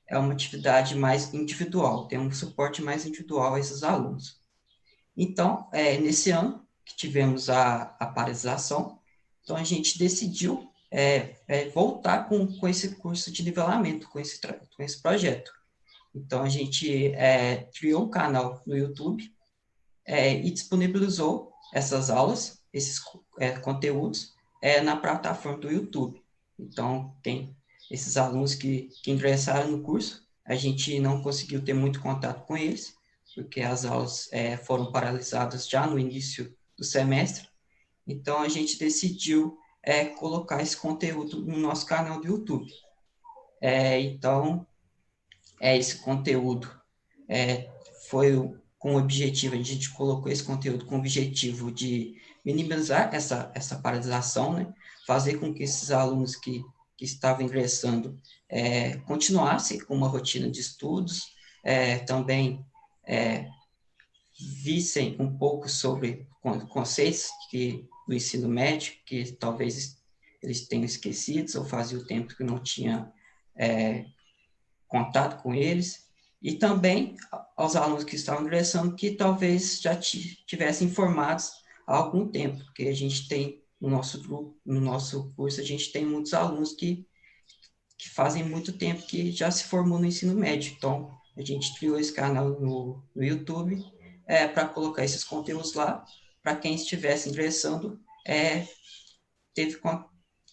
é uma atividade mais individual, tem um suporte mais individual a esses alunos. Então, nesse ano que tivemos a paralisação, então a gente decidiu voltar com esse curso de nivelamento, com esse projeto. Então, a gente criou um canal no YouTube e disponibilizou essas aulas, esses conteúdos, na plataforma do YouTube. Então, tem esses alunos que ingressaram no curso, a gente não conseguiu ter muito contato com eles, porque as aulas foram paralisadas já no início do semestre. Então, a gente decidiu colocar esse conteúdo no nosso canal do YouTube. Então, esse conteúdo foi com o objetivo, a gente colocou esse conteúdo com o objetivo de minimizar essa paralisação, né? Fazer com que esses alunos que estavam ingressando continuassem com uma rotina de estudos, também vissem um pouco sobre conceitos do ensino médio, que talvez eles tenham esquecidos ou fazia o tempo que não tinha contato com eles, e também aos alunos que estavam ingressando que talvez já tivessem informados há algum tempo, porque a gente tem, no nosso grupo, no nosso curso, a gente tem muitos alunos que fazem muito tempo que já se formou no ensino médio. Então, a gente criou esse canal no YouTube para colocar esses conteúdos lá, para quem estivesse ingressando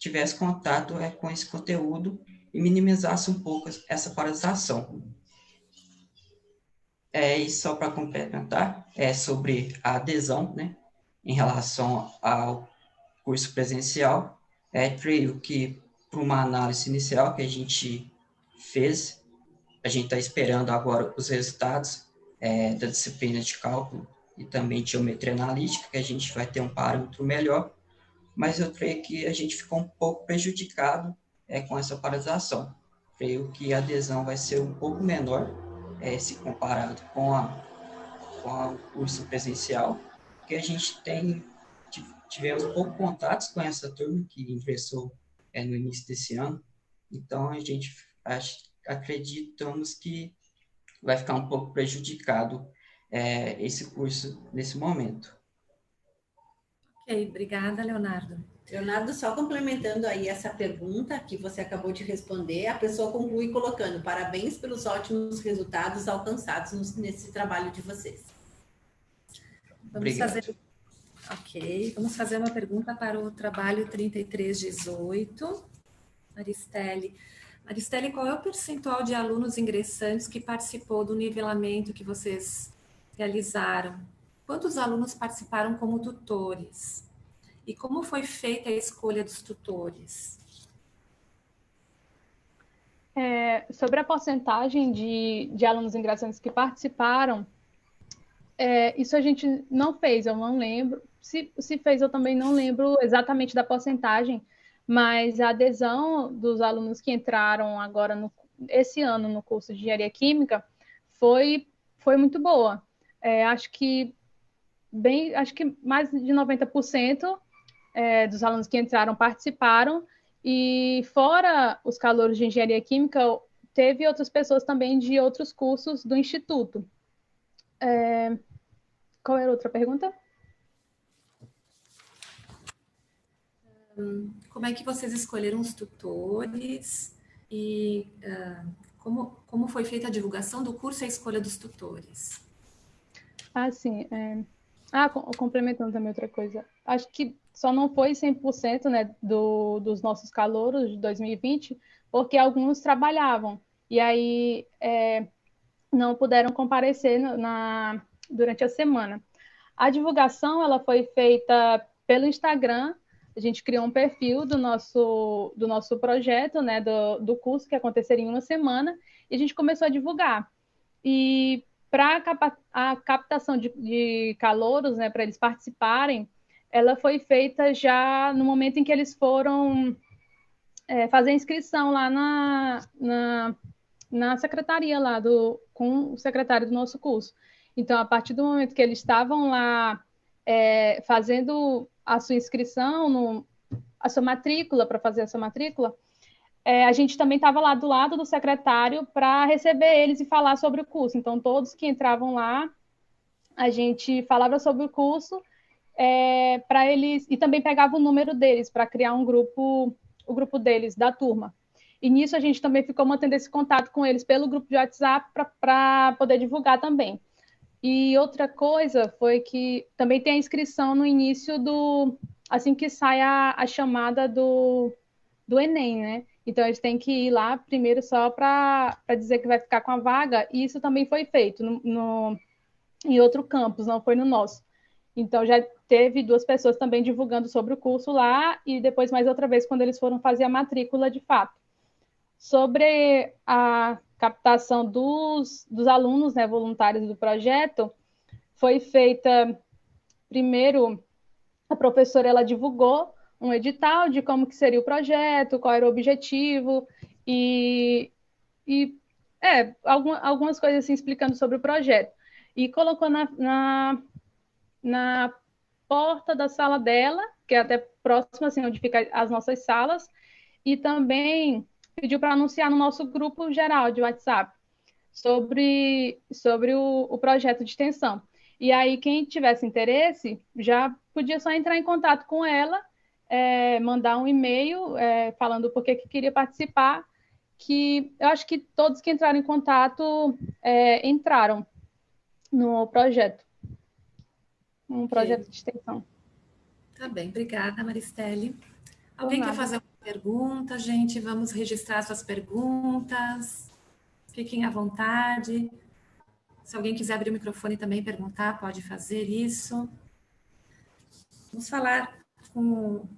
tivesse contato com esse conteúdo e minimizasse um pouco essa paralisação. E só para complementar, sobre a adesão, né, em relação ao curso presencial, creio que para uma análise inicial que a gente fez, a gente está esperando agora os resultados da disciplina de cálculo e também de geometria analítica, que a gente vai ter um parâmetro melhor, mas eu creio que a gente ficou um pouco prejudicado com essa paralisação. Creio que a adesão vai ser um pouco menor se comparado com o curso presencial, porque a gente tivemos pouco contatos com essa turma que ingressou no início desse ano, então a gente acreditamos que vai ficar um pouco prejudicado esse curso nesse momento. Ok, obrigada, Leonardo. Leonardo, só complementando aí essa pergunta que você acabou de responder, a pessoa conclui colocando: parabéns pelos ótimos resultados alcançados nesse trabalho de vocês. Vamos Ok, vamos fazer uma pergunta para o trabalho 3318. Maristele. Maristele, qual é o percentual de alunos ingressantes que participou do nivelamento que vocês realizaram? Quantos alunos participaram como tutores? E como foi feita a escolha dos tutores? Sobre a porcentagem de alunos ingressantes que participaram, isso a gente não fez, eu não lembro. Se fez, eu também não lembro exatamente da porcentagem, mas a adesão dos alunos que entraram agora esse ano no curso de Engenharia Química foi muito boa. Acho que mais de 90% dos alunos que entraram participaram, e fora os calouros de Engenharia Química, teve outras pessoas também de outros cursos do Instituto. Qual era a outra pergunta? Como é que vocês escolheram os tutores e como foi feita a divulgação do curso e a escolha dos tutores? Sim. Complementando também outra coisa. Acho que só não foi 100%, né, dos nossos calouros de 2020, porque alguns trabalhavam. E aí não puderam comparecer durante a semana. A divulgação ela foi feita pelo Instagram. A gente criou um perfil do nosso projeto, né, do curso, que aconteceria em uma semana, e a gente começou a divulgar. E para a captação de calouros, né, para eles participarem, ela foi feita já no momento em que eles foram fazer a inscrição lá na secretaria lá com o secretário do nosso curso. Então, a partir do momento que eles estavam lá fazendo a sua inscrição, a sua matrícula, para fazer a sua matrícula, a gente também estava lá do lado do secretário para receber eles e falar sobre o curso. Então, todos que entravam lá, a gente falava sobre o curso para eles, e também pegava o número deles para criar o grupo deles, da turma. E nisso a gente também ficou mantendo esse contato com eles pelo grupo de WhatsApp para poder divulgar também. E outra coisa foi que também tem a inscrição no início assim que sai a chamada do Enem, né? Então, eles têm que ir lá primeiro só para dizer que vai ficar com a vaga, e isso também foi feito em outro campus, não foi no nosso. Então, já teve 2 pessoas também divulgando sobre o curso lá, e depois mais outra vez quando eles foram fazer a matrícula de fato. Sobre a captação dos alunos, né, voluntários do projeto, foi feita primeiro, a professora ela divulgou um edital de como que seria o projeto, qual era o objetivo, e algumas coisas assim explicando sobre o projeto. E colocou na porta da sala dela, que é até próxima, assim, onde ficam as nossas salas, e também pediu para anunciar no nosso grupo geral de WhatsApp sobre o projeto de extensão. E aí, quem tivesse interesse, já podia só entrar em contato com ela, mandar um e-mail falando por que queria participar, que eu acho que todos que entraram em contato entraram no projeto. Um projeto de extensão. Tá bem, obrigada, Maristele. Alguém quer fazer uma pergunta, gente? Vamos registrar suas perguntas. Fiquem à vontade. Se alguém quiser abrir o microfone também e perguntar, pode fazer isso. Vamos falar com o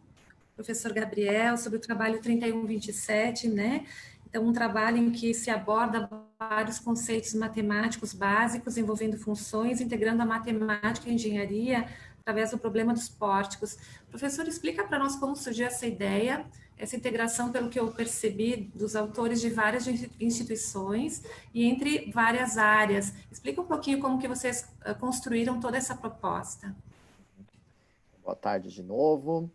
professor Gabriel sobre o trabalho 3127, né? Então, um trabalho em que se aborda vários conceitos matemáticos básicos envolvendo funções, integrando a matemática e a engenharia através do problema dos pórticos. Professor, explica para nós como surgiu essa ideia, essa integração, pelo que eu percebi, dos autores de várias instituições e entre várias áreas. Explica um pouquinho como que vocês construíram toda essa proposta. Boa tarde de novo.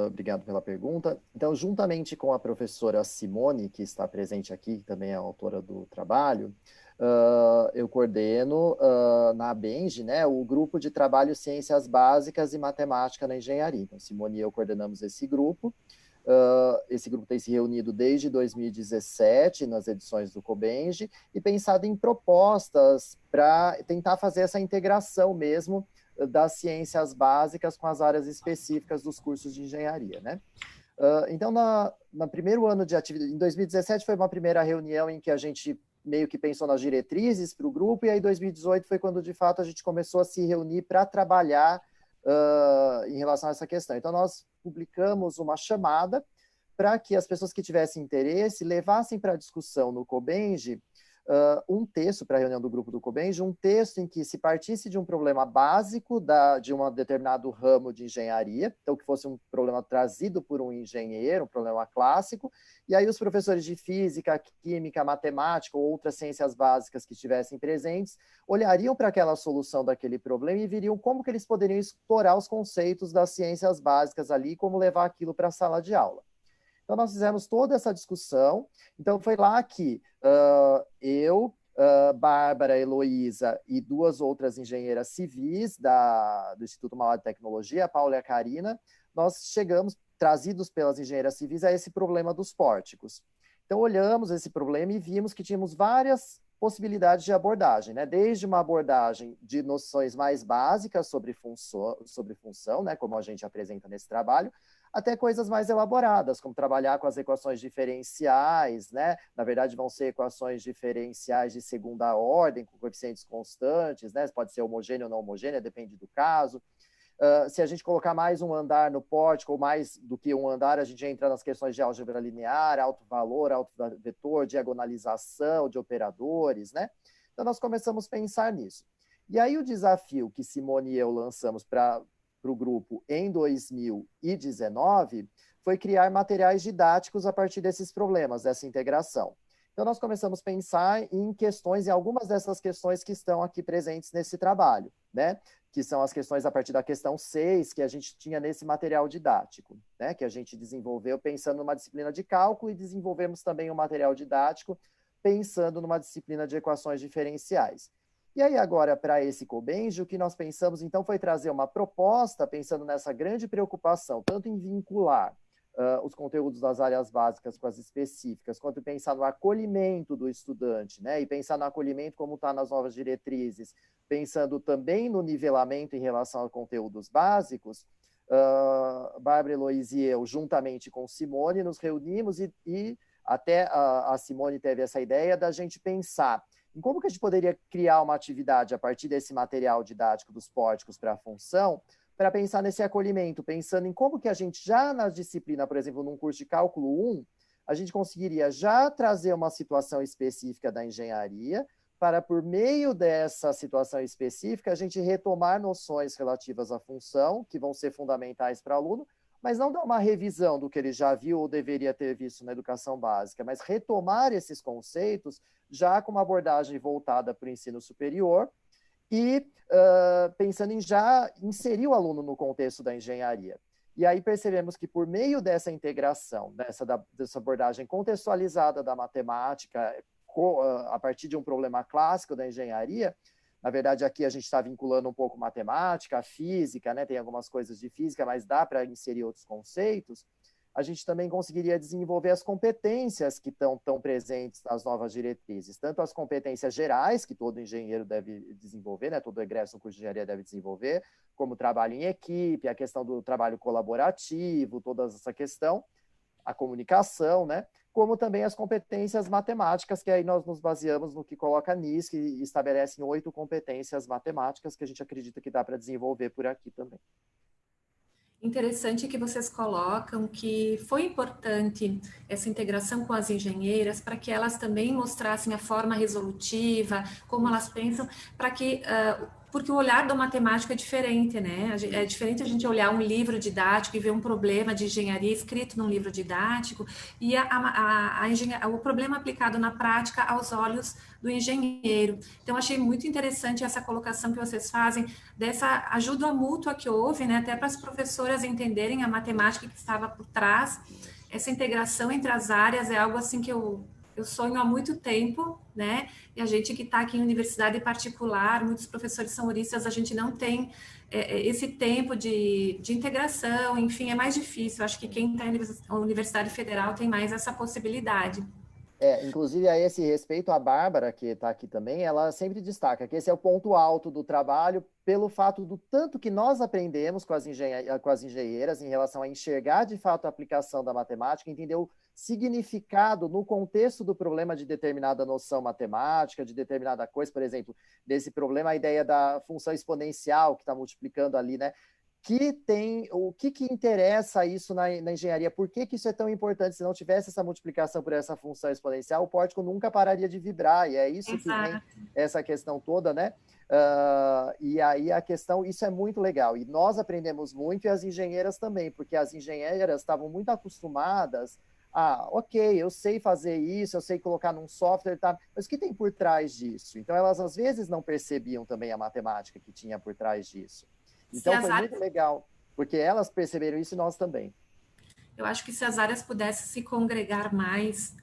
Obrigado pela pergunta. Então, juntamente com a professora Simone, que está presente aqui, que também é autora do trabalho, eu coordeno na ABENGE, né, o grupo de trabalho Ciências Básicas e Matemática na Engenharia. Então, Simone e eu coordenamos esse grupo. Esse grupo tem se reunido desde 2017, nas edições do COBENGE, e pensado em propostas para tentar fazer essa integração mesmo das ciências básicas com as áreas específicas dos cursos de engenharia, né? Então, no primeiro ano de atividade, em 2017 foi uma primeira reunião em que a gente meio que pensou nas diretrizes para o grupo, e aí 2018 foi quando, de fato, a gente começou a se reunir para trabalhar em relação a essa questão. Então, nós publicamos uma chamada para que as pessoas que tivessem interesse levassem para a discussão no Cobenji um texto, para a reunião do grupo do Cobenji, um texto em que se partisse de um problema básico de um determinado ramo de engenharia, então que fosse um problema trazido por um engenheiro, um problema clássico, e aí os professores de física, química, matemática ou outras ciências básicas que estivessem presentes, olhariam para aquela solução daquele problema e viriam como que eles poderiam explorar os conceitos das ciências básicas ali, como levar aquilo para a sala de aula. Então, nós fizemos toda essa discussão. Então, foi lá que eu, Bárbara, Heloísa e duas outras engenheiras civis do Instituto Mauá de Tecnologia, a Paula e a Karina, nós chegamos, trazidos pelas engenheiras civis, a esse problema dos pórticos. Então, olhamos esse problema e vimos que tínhamos várias possibilidades de abordagem, né? Desde uma abordagem de noções mais básicas sobre função, né? Como a gente apresenta nesse trabalho, até coisas mais elaboradas, como trabalhar com as equações diferenciais, né? Na verdade, vão ser equações diferenciais de segunda ordem, com coeficientes constantes, né? Pode ser homogênea ou não homogênea, depende do caso. Se a gente colocar mais um andar no pórtico, ou mais do que um andar, a gente entra nas questões de álgebra linear, alto valor, alto vetor, diagonalização de operadores, né? Então, nós começamos a pensar nisso. E aí, o desafio que Simone e eu lançamos para o grupo em 2019 foi criar materiais didáticos a partir desses problemas, dessa integração. Então, nós começamos a pensar em questões, em algumas dessas questões que estão aqui presentes nesse trabalho, né? Que são as questões a partir da questão 6, que a gente tinha nesse material didático, né? Que a gente desenvolveu pensando numa disciplina de cálculo, e desenvolvemos também um material didático pensando numa disciplina de equações diferenciais. E aí, agora, para esse Cobenji, o que nós pensamos, então, foi trazer uma proposta, pensando nessa grande preocupação, tanto em vincular os conteúdos das áreas básicas com as específicas, quanto pensar no acolhimento do estudante, né? E pensar no acolhimento como está nas novas diretrizes, pensando também no nivelamento em relação a conteúdos básicos. Bárbara, Heloísa e eu, juntamente com Simone, nos reunimos e até a Simone teve essa ideia da gente pensar em como que a gente poderia criar uma atividade a partir desse material didático dos pórticos para a função, para pensar nesse acolhimento, pensando em como que a gente já na disciplina, por exemplo, num curso de cálculo 1, a gente conseguiria já trazer uma situação específica da engenharia, para, por meio dessa situação específica, a gente retomar noções relativas à função, que vão ser fundamentais para o aluno, mas não dar uma revisão do que ele já viu ou deveria ter visto na educação básica, mas retomar esses conceitos já com uma abordagem voltada para o ensino superior, e pensando em já inserir o aluno no contexto da engenharia. E aí percebemos que, por meio dessa integração, dessa abordagem contextualizada da matemática, a partir de um problema clássico da engenharia, na verdade, aqui a gente está vinculando um pouco matemática, física, né? Tem algumas coisas de física, mas dá para inserir outros conceitos. A gente também conseguiria desenvolver as competências que estão presentes nas novas diretrizes, tanto as competências gerais, que todo engenheiro deve desenvolver, né? Todo egresso no curso de engenharia deve desenvolver, como trabalho em equipe, a questão do trabalho colaborativo, toda essa questão, a comunicação, né? Como também as competências matemáticas, que aí nós nos baseamos no que coloca a NIS, que estabelecem 8 competências matemáticas que a gente acredita que dá para desenvolver por aqui também. Interessante que vocês colocam que foi importante essa integração com as engenheiras para que elas também mostrassem a forma resolutiva, como elas pensam, para que porque o olhar do matemático é diferente, né? É diferente a gente olhar um livro didático e ver um problema de engenharia escrito num livro didático e o problema aplicado na prática aos olhos do engenheiro. Então, achei muito interessante essa colocação que vocês fazem, dessa ajuda mútua que houve, né? Até para as professoras entenderem a matemática que estava por trás. Essa integração entre as áreas é algo assim que eu sonho há muito tempo, né? E a gente que está aqui em universidade particular, muitos professores são horistas, a gente não tem esse tempo de integração, enfim, é mais difícil. Acho que quem está na Universidade Federal tem mais essa possibilidade. Inclusive, a esse respeito, a Bárbara, que está aqui também, ela sempre destaca que esse é o ponto alto do trabalho, pelo fato do tanto que nós aprendemos com as engenheiras em relação a enxergar de fato a aplicação da matemática, entender o significado no contexto do problema de determinada noção matemática, de determinada coisa, por exemplo, desse problema, a ideia da função exponencial que está multiplicando ali, né? O que interessa isso na engenharia? Por que isso é tão importante? Se não tivesse essa multiplicação por essa função exponencial, o pórtico nunca pararia de vibrar, e é isso que vem essa questão toda, né? E aí a questão, isso é muito legal, e nós aprendemos muito, e as engenheiras também, porque as engenheiras estavam muito acostumadas ok, eu sei fazer isso, eu sei colocar num software, tá? Mas o que tem por trás disso? Então, elas às vezes não percebiam também a matemática que tinha por trás disso. Então, foi muito legal, porque elas perceberam isso e nós também. Eu acho que se as áreas pudessem se congregar mais,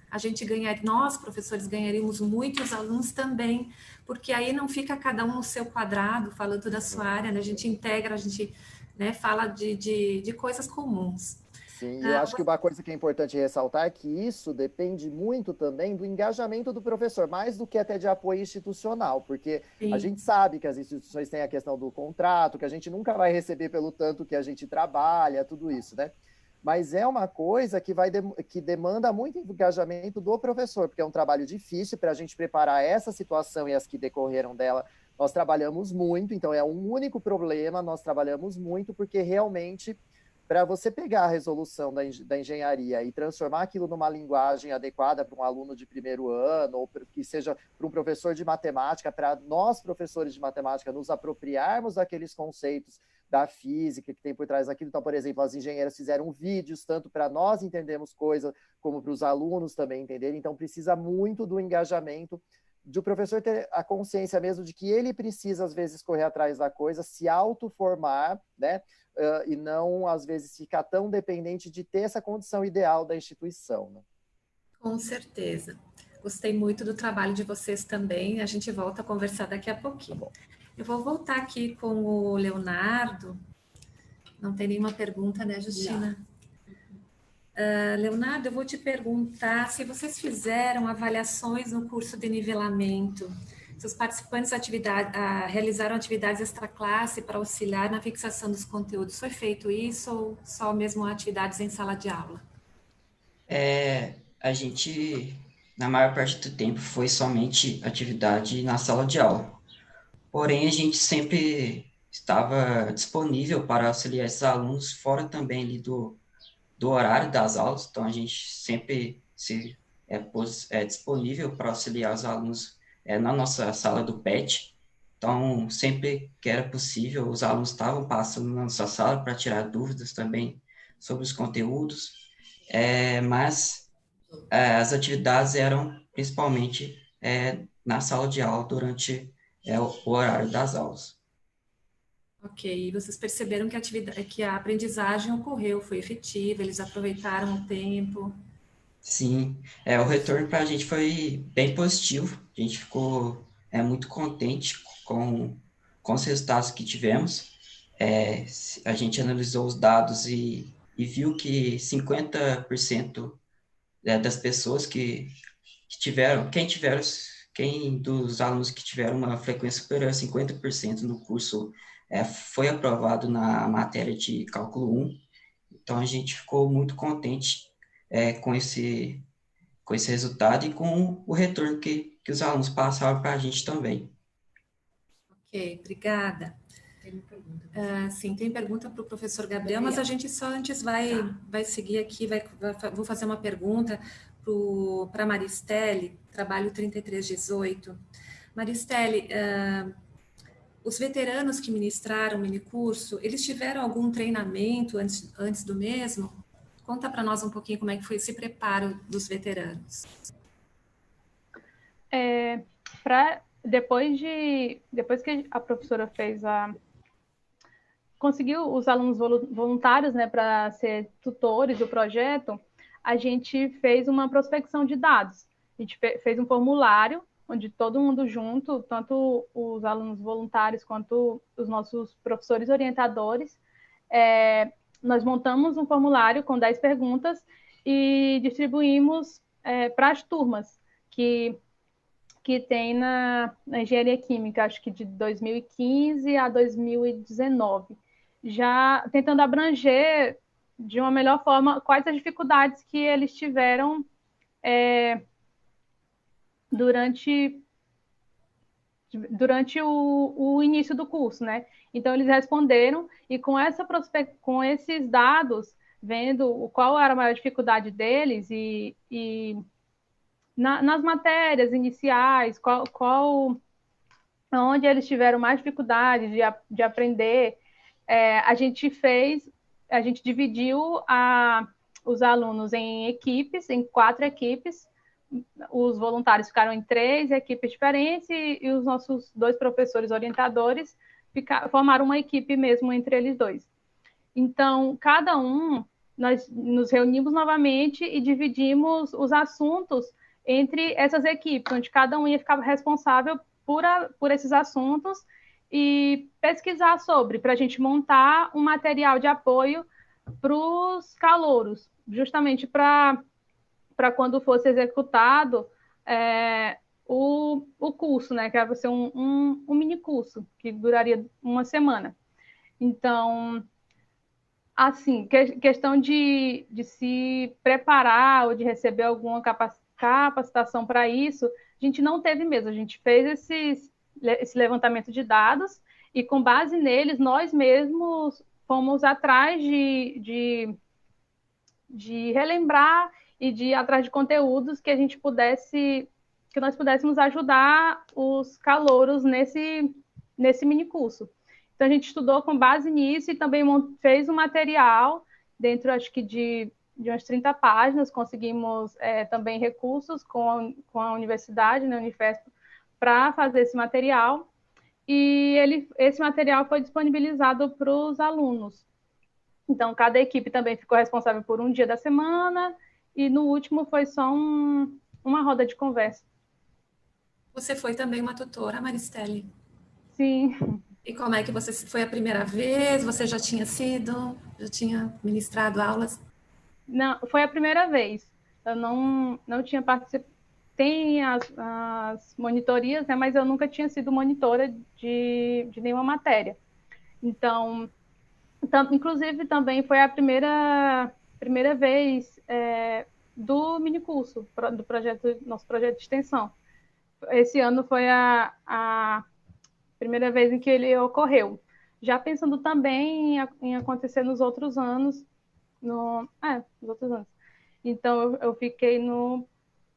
nós, professores, ganharíamos muito, os alunos também, porque aí não fica cada um no seu quadrado, falando da sua área, né? A gente integra, a gente, né, fala de coisas comuns. Sim, e eu acho que uma coisa que é importante ressaltar é que isso depende muito também do engajamento do professor, mais do que até de apoio institucional, porque a gente sabe que as instituições têm a questão do contrato, que a gente nunca vai receber pelo tanto que a gente trabalha, tudo isso, né? Mas é uma coisa que demanda muito engajamento do professor, porque é um trabalho difícil para a gente preparar essa situação e as que decorreram dela. Nós trabalhamos muito, então é um único problema, nós trabalhamos muito, porque realmente, para você pegar a resolução da engenharia e transformar aquilo numa linguagem adequada para um aluno de primeiro ano, ou que seja para um professor de matemática, para nós, professores de matemática, nos apropriarmos daqueles conceitos da física que tem por trás daquilo. Então, por exemplo, as engenheiras fizeram vídeos, tanto para nós entendermos coisas, como para os alunos também entenderem. Então, precisa muito do engajamento de o professor ter a consciência mesmo de que ele precisa, às vezes, correr atrás da coisa, se autoformar, né? E não, às vezes, ficar tão dependente de ter essa condição ideal da instituição. Né? Com certeza. Gostei muito do trabalho de vocês também. A gente volta a conversar daqui a pouquinho. Tá, eu vou voltar aqui com o Leonardo. Não tem nenhuma pergunta, né, Justina? Leonardo, eu vou te perguntar se vocês fizeram avaliações no curso de nivelamento. Se os participantes realizaram atividades extraclasse para auxiliar na fixação dos conteúdos. Foi feito isso ou só mesmo atividades em sala de aula? A gente, na maior parte do tempo, foi somente atividade na sala de aula. Porém, a gente sempre estava disponível para auxiliar esses alunos fora também ali do horário das aulas. Então, a gente sempre é disponível para auxiliar os alunos na nossa sala do PET. Então, sempre que era possível, os alunos estavam passando na nossa sala para tirar dúvidas também sobre os conteúdos, mas as atividades eram principalmente na sala de aula durante o horário das aulas. Ok, e vocês perceberam que a aprendizagem ocorreu, foi efetiva, eles aproveitaram o tempo? Sim, o retorno para a gente foi bem positivo, a gente ficou muito contente com os resultados que tivemos. A gente analisou os dados e viu que 50% das pessoas quem dos alunos que tiveram uma frequência superior a 50% no curso foi aprovado na matéria de cálculo 1. Então, a gente ficou muito contente com esse resultado e com o retorno que os alunos passaram para a gente também. Ok, obrigada. Tem uma pergunta. Sim, tem pergunta para o professor Gabriel, mas a gente só antes vai seguir aqui, vou fazer uma pergunta para a Maristele, trabalho 3318. Maristele, os veteranos que ministraram o minicurso, eles tiveram algum treinamento antes do mesmo? Conta para nós um pouquinho como é que foi esse preparo dos veteranos. Depois que a professora conseguiu os alunos voluntários, né, para ser tutores do projeto, a gente fez uma prospecção de dados. A gente fez um formulário onde todo mundo junto, tanto os alunos voluntários quanto os nossos professores orientadores, nós montamos um formulário com 10 perguntas e distribuímos para as turmas que tem na engenharia química, acho que de 2015 a 2019, já tentando abranger de uma melhor forma quais as dificuldades que eles tiveram durante o início do curso, né? Então, eles responderam, e com esses dados, vendo qual era a maior dificuldade deles e nas matérias iniciais, onde eles tiveram mais dificuldade de aprender, a gente dividiu os alunos em equipes, em 4 equipes. Os voluntários ficaram em 3 equipes diferentes e os nossos 2 professores orientadores formaram uma equipe mesmo entre eles 2. Então, nós nos reunimos novamente e dividimos os assuntos entre essas equipes, onde cada um ia ficar responsável por esses assuntos e pesquisar para a gente montar um material de apoio para os calouros, justamente para quando fosse executado o curso, né, que vai ser um mini curso, que duraria uma semana. Então, assim, questão de se preparar ou de receber alguma capacitação para isso, a gente não teve mesmo. A gente fez esse levantamento de dados e, com base neles, nós mesmos fomos atrás de relembrar e de ir atrás de conteúdos que nós pudéssemos ajudar os calouros nesse mini curso. Então, a gente estudou com base nisso e também fez um material dentro, acho que, de umas 30 páginas. Conseguimos também recursos com a universidade, né, Unifesp, para fazer esse material. E esse material foi disponibilizado para os alunos. Então, cada equipe também ficou responsável por um dia da semana e no último foi só uma roda de conversa. Você foi também uma tutora, Maristelle? Sim. E como é que foi a primeira vez? Você já tinha ministrado aulas? Não, foi a primeira vez. Eu não tinha participado. Tem as monitorias, né, mas eu nunca tinha sido monitora de nenhuma matéria. Então, inclusive, também foi a primeira vez do minicurso, do nosso projeto de extensão. Esse ano foi a primeira vez em que ele ocorreu. Já pensando também em acontecer nos outros anos. Nos outros anos. Então, eu fiquei no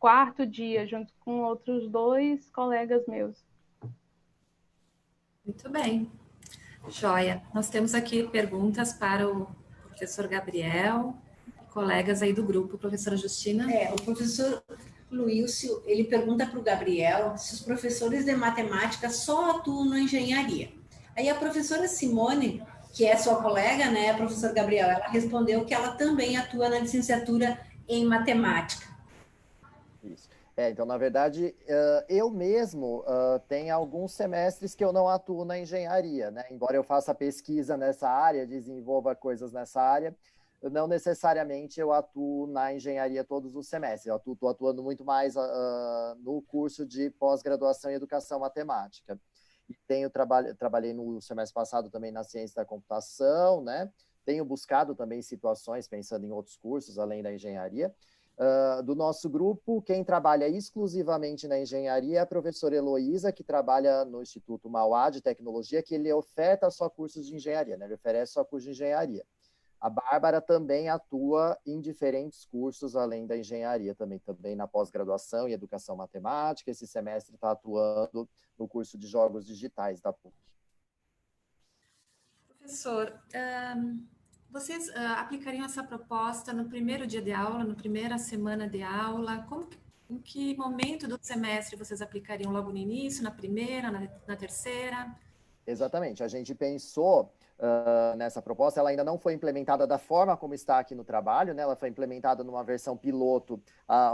4º dia, junto com outros 2 colegas meus. Muito bem. Joia. Nós temos aqui perguntas para o professor Gabriel, colegas aí do grupo. Professora Justina? O professor Luílcio, ele pergunta para o Gabriel se os professores de matemática só atuam na engenharia. Aí a professora Simone, que é sua colega, né, a professora Gabriel, ela respondeu que ela também atua na licenciatura em matemática. Isso. Então, na verdade, eu mesmo tenho alguns semestres que eu não atuo na engenharia, né? Embora eu faça pesquisa nessa área, desenvolva coisas nessa área, não necessariamente eu atuo na engenharia todos os semestres. Eu estou atuando muito mais no curso de pós-graduação em educação matemática. E trabalhei no semestre passado também na ciência da computação, né? Tenho buscado também situações pensando em outros cursos além da engenharia. Do nosso grupo, quem trabalha exclusivamente na engenharia é a professora Heloísa, que trabalha no Instituto Mauá de Tecnologia, que ele oferta só cursos de engenharia, né? Ele oferece só cursos de engenharia. A Bárbara também atua em diferentes cursos além da engenharia, também na pós-graduação em educação matemática. Esse semestre está atuando no curso de jogos digitais da PUC. Professor, vocês aplicariam essa proposta no primeiro dia de aula, na primeira semana de aula? Em que momento do semestre vocês aplicariam? Logo no início, na primeira, na terceira? Exatamente. A gente pensou nessa proposta, ela ainda não foi implementada da forma como está aqui no trabalho, né? Ela foi implementada numa versão piloto,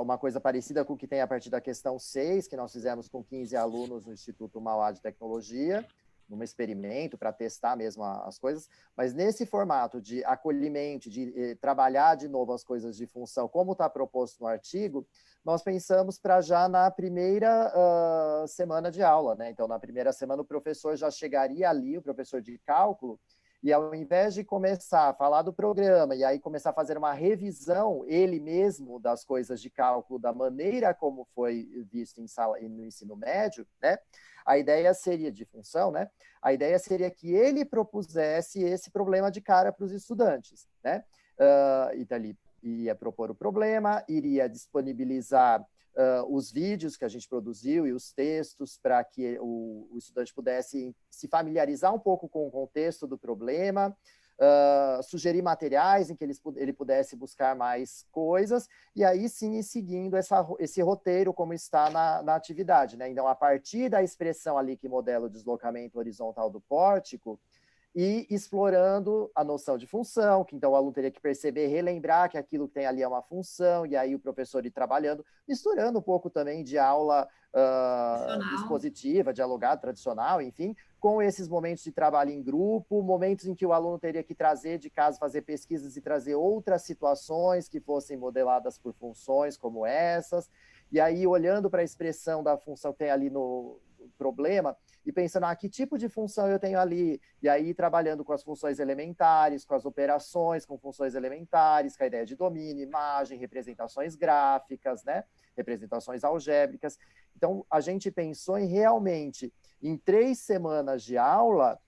uma coisa parecida com o que tem a partir da questão 6, que nós fizemos com 15 alunos no Instituto Mauá de Tecnologia. num experimento para testar mesmo as coisas, mas nesse formato de acolhimento, de trabalhar de novo as coisas de função, como está proposto no artigo, nós pensamos para já na primeira semana de aula, né? Então, na primeira semana, o professor já chegaria ali, o professor de cálculo, e ao invés de começar a falar do programa e aí começar a fazer uma revisão, ele mesmo, das coisas de cálculo, da maneira como foi visto em sala, no ensino médio, né? A ideia seria, de função, né? A ideia seria que ele propusesse esse problema de cara para os estudantes, né? Então, ele ia propor o problema, iria disponibilizar os vídeos que a gente produziu e os textos para que o estudante pudesse se familiarizar um pouco com o contexto do problema, sugerir materiais em que ele pudesse buscar mais coisas, e aí sim ir seguindo esse roteiro como está na atividade, né? Então, a partir da expressão ali que modela o deslocamento horizontal do pórtico, e explorando a noção de função, que então o aluno teria que perceber, relembrar que aquilo que tem ali é uma função, e aí o professor ir trabalhando, misturando um pouco também de aula dispositiva, dialogada, tradicional, enfim, com esses momentos de trabalho em grupo, momentos em que o aluno teria que trazer de casa, fazer pesquisas e trazer outras situações que fossem modeladas por funções como essas, e aí olhando para a expressão da função que tem ali no problema, e pensando, que tipo de função eu tenho ali? E aí trabalhando com as funções elementares, com as operações, com funções elementares, com a ideia de domínio, imagem, representações gráficas, né? Representações algébricas. Então, a gente pensou em realmente, em 3 semanas de aula,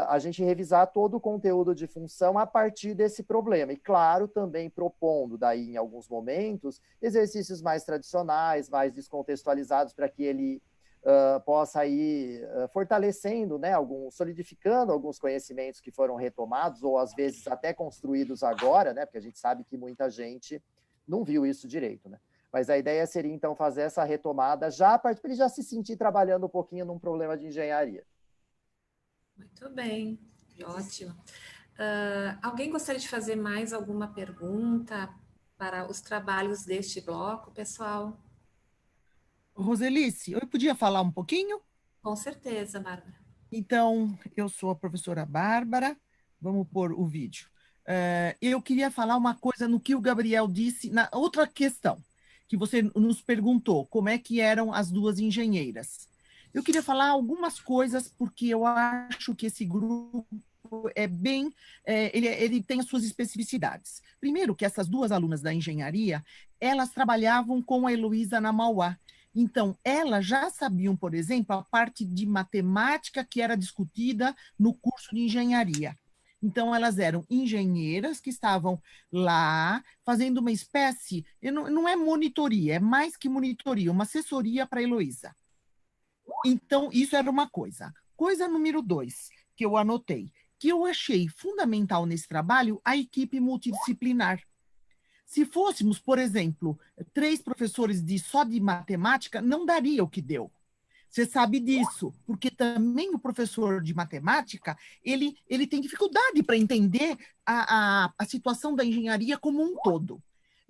a gente revisar todo o conteúdo de função a partir desse problema. E, claro, também propondo, daí, em alguns momentos, exercícios mais tradicionais, mais descontextualizados, para que ele possa ir fortalecendo, né, solidificando alguns conhecimentos que foram retomados, ou às vezes até construídos agora, né, porque a gente sabe que muita gente não viu isso direito, né? Mas a ideia seria, então, fazer essa retomada já para ele já se sentir trabalhando um pouquinho num problema de engenharia. Muito bem, ótimo. Alguém gostaria de fazer mais alguma pergunta para os trabalhos deste bloco, pessoal? Roselice, eu podia falar um pouquinho? Com certeza, Bárbara. Então, eu sou a professora Bárbara, vamos pôr o vídeo. Eu queria falar uma coisa no que o Gabriel disse, na outra questão, que você nos perguntou, como é que eram as duas engenheiras. Eu queria falar algumas coisas, porque eu acho que esse grupo ele tem as suas especificidades. Primeiro, que essas duas alunas da engenharia, elas trabalhavam com a Heloísa na Mauá. Então, elas já sabiam, por exemplo, a parte de matemática que era discutida no curso de engenharia. Então, elas eram engenheiras que estavam lá fazendo uma espécie, não é monitoria, é mais que monitoria, uma assessoria para a Heloísa. Então, isso era uma coisa. Coisa número 2, que eu anotei, que eu achei fundamental nesse trabalho, a equipe multidisciplinar. Se fôssemos, por exemplo, 3 professores só de matemática, não daria o que deu. Você sabe disso, porque também o professor de matemática, ele tem dificuldade para entender a situação da engenharia como um todo.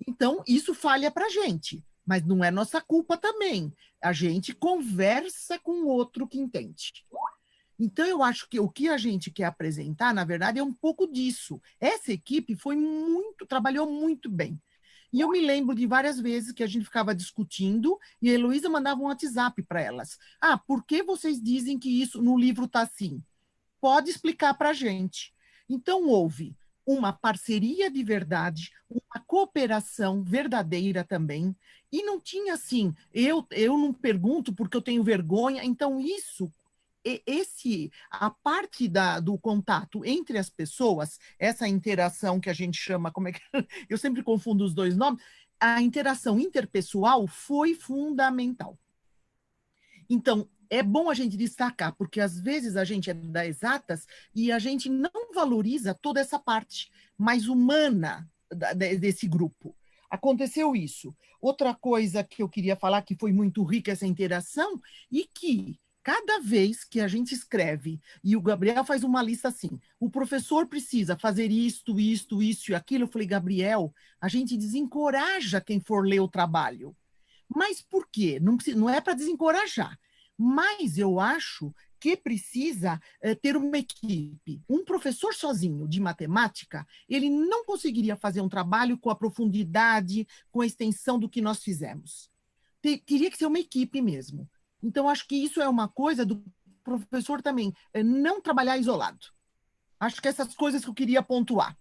Então, isso falha para a gente, mas não é nossa culpa também. A gente conversa com o outro que entende. Então, eu acho que o que a gente quer apresentar, na verdade, é um pouco disso. Essa equipe trabalhou muito bem. E eu me lembro de várias vezes que a gente ficava discutindo e a Heloísa mandava um WhatsApp para elas. Por que vocês dizem que isso no livro está assim? Pode explicar para a gente. Então, houve uma parceria de verdade, uma cooperação verdadeira também, e não tinha assim, eu não pergunto porque eu tenho vergonha, então isso... a parte do contato entre as pessoas, essa interação que a gente chama, eu sempre confundo os dois nomes, a interação interpessoal foi fundamental. Então, é bom a gente destacar, porque às vezes a gente é das exatas e a gente não valoriza toda essa parte mais humana desse grupo. Aconteceu isso. Outra coisa que eu queria falar, que foi muito rica essa interação, e que cada vez que a gente escreve, e o Gabriel faz uma lista assim, o professor precisa fazer isto e aquilo, eu falei, Gabriel, a gente desencoraja quem for ler o trabalho. Mas por quê? Não é para desencorajar, mas eu acho porque precisa ter uma equipe. Um professor sozinho de matemática, ele não conseguiria fazer um trabalho com a profundidade, com a extensão do que nós fizemos. Teria que ser uma equipe mesmo. Então, acho que isso é uma coisa do professor também, não trabalhar isolado. Acho que essas coisas que eu queria pontuar.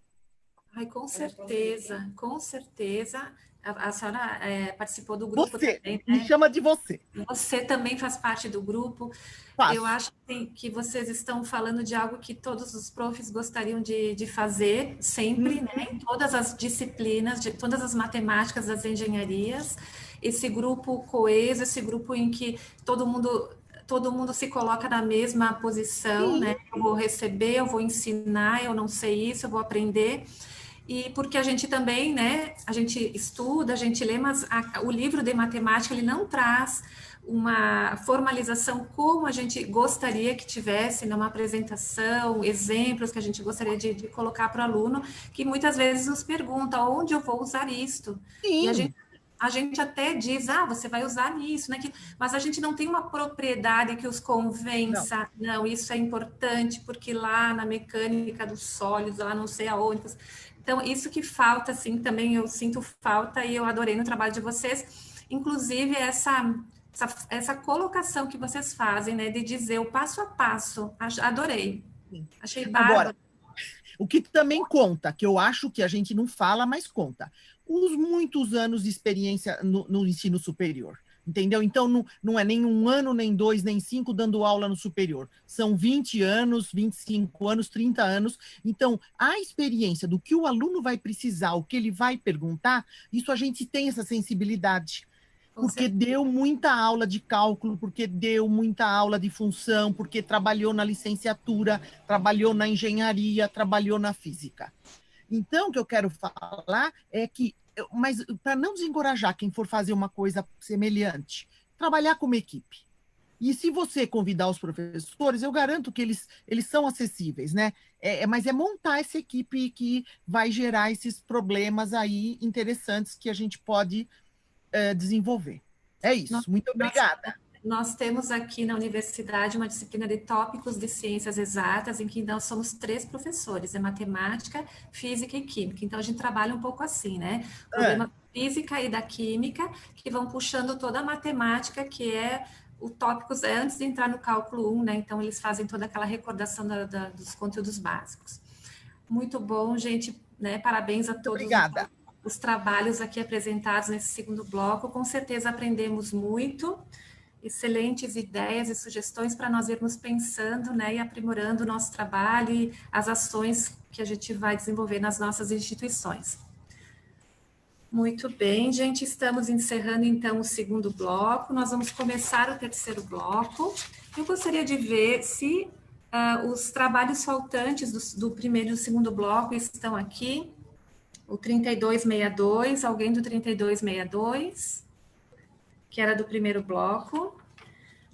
Ai, com certeza, com certeza. A senhora participou do grupo também, né? Me chama de você. Você também faz parte do grupo. Faço. Eu acho que vocês estão falando de algo que todos os profs gostariam de fazer sempre, né? Em todas as disciplinas, de todas as matemáticas das engenharias. Esse grupo coeso, esse grupo em que todo mundo se coloca na mesma posição, né? Eu vou receber, eu vou ensinar, eu não sei isso, eu vou aprender. E porque a gente também, né, a gente estuda, a gente lê, mas o livro de matemática, ele não traz uma formalização como a gente gostaria que tivesse numa apresentação, exemplos que a gente gostaria de colocar para o aluno, que muitas vezes nos pergunta onde eu vou usar isto. Sim. E a gente até diz, você vai usar nisso, né? Mas a gente não tem uma propriedade que os convença, não, isso é importante, porque lá na mecânica dos sólidos, lá não sei aonde. Então, isso que falta, assim, também eu sinto falta e eu adorei no trabalho de vocês, inclusive essa colocação que vocês fazem, né, de dizer o passo a passo, adorei, achei bárbaro. Agora, o que também conta, que eu acho que a gente não fala, mas conta, os muitos anos de experiência no ensino superior. Entendeu? Então, não é nem 1 ano, nem 2, nem 5 dando aula no superior. São 20 anos, 25 anos, 30 anos. Então, a experiência do que o aluno vai precisar, o que ele vai perguntar, isso a gente tem essa sensibilidade. Porque deu muita aula de cálculo, porque deu muita aula de função, porque trabalhou na licenciatura, trabalhou na engenharia, trabalhou na física. Então, o que eu quero falar é que, mas para não desencorajar quem for fazer uma coisa semelhante, trabalhar como equipe. E se você convidar os professores, eu garanto que eles são acessíveis, né? Mas é montar essa equipe que vai gerar esses problemas aí interessantes que a gente pode desenvolver. É isso. Muito obrigada. Nós temos aqui na universidade uma disciplina de tópicos de ciências exatas, em que nós somos 3 professores, matemática, física e química. Então, a gente trabalha um pouco assim, né? Problema da física e da química, que vão puxando toda a matemática, que é o tópicos antes de entrar no cálculo 1, né? Então, eles fazem toda aquela recordação dos conteúdos básicos. Muito bom, gente, né? Parabéns a todos. Obrigada. Os trabalhos aqui apresentados nesse segundo bloco. Com certeza aprendemos muito. Excelentes ideias e sugestões para nós irmos pensando, né, e aprimorando o nosso trabalho e as ações que a gente vai desenvolver nas nossas instituições. Muito bem, gente, estamos encerrando então o segundo bloco, nós vamos começar o terceiro bloco. Eu gostaria de ver se os trabalhos faltantes do primeiro e do segundo bloco estão aqui. O 3262, alguém do 3262? Que era do primeiro bloco.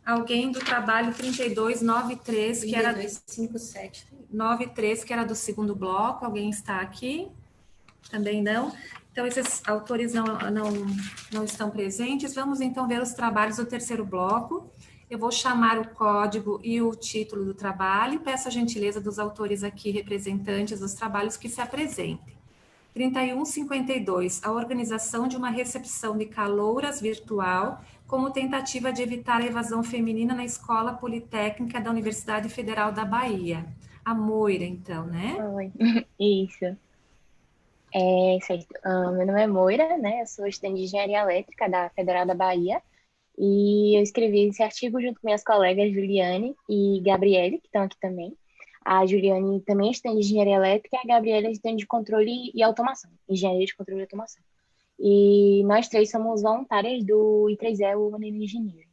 Alguém do trabalho 3293, que era 93, que era do segundo bloco. Alguém está aqui? Também não. Então, esses autores não estão presentes. Vamos, então, ver os trabalhos do terceiro bloco. Eu vou chamar o código e o título do trabalho. Peço a gentileza dos autores aqui, representantes dos trabalhos, que se apresentem. 3152, a organização de uma recepção de calouras virtual como tentativa de evitar a evasão feminina na Escola Politécnica da Universidade Federal da Bahia. A Moira, então, né? Oi, isso. Certo. Meu nome é Moira, né? Eu sou estudante de Engenharia Elétrica da Federal da Bahia e eu escrevi esse artigo junto com minhas colegas Juliane e Gabriele, que estão aqui também. A Juliane também é estudante de Engenharia Elétrica e a Gabriela é estudante de Controle e Automação, Engenharia de Controle e Automação. E nós 3 somos voluntárias do I3E, o Women Engineering.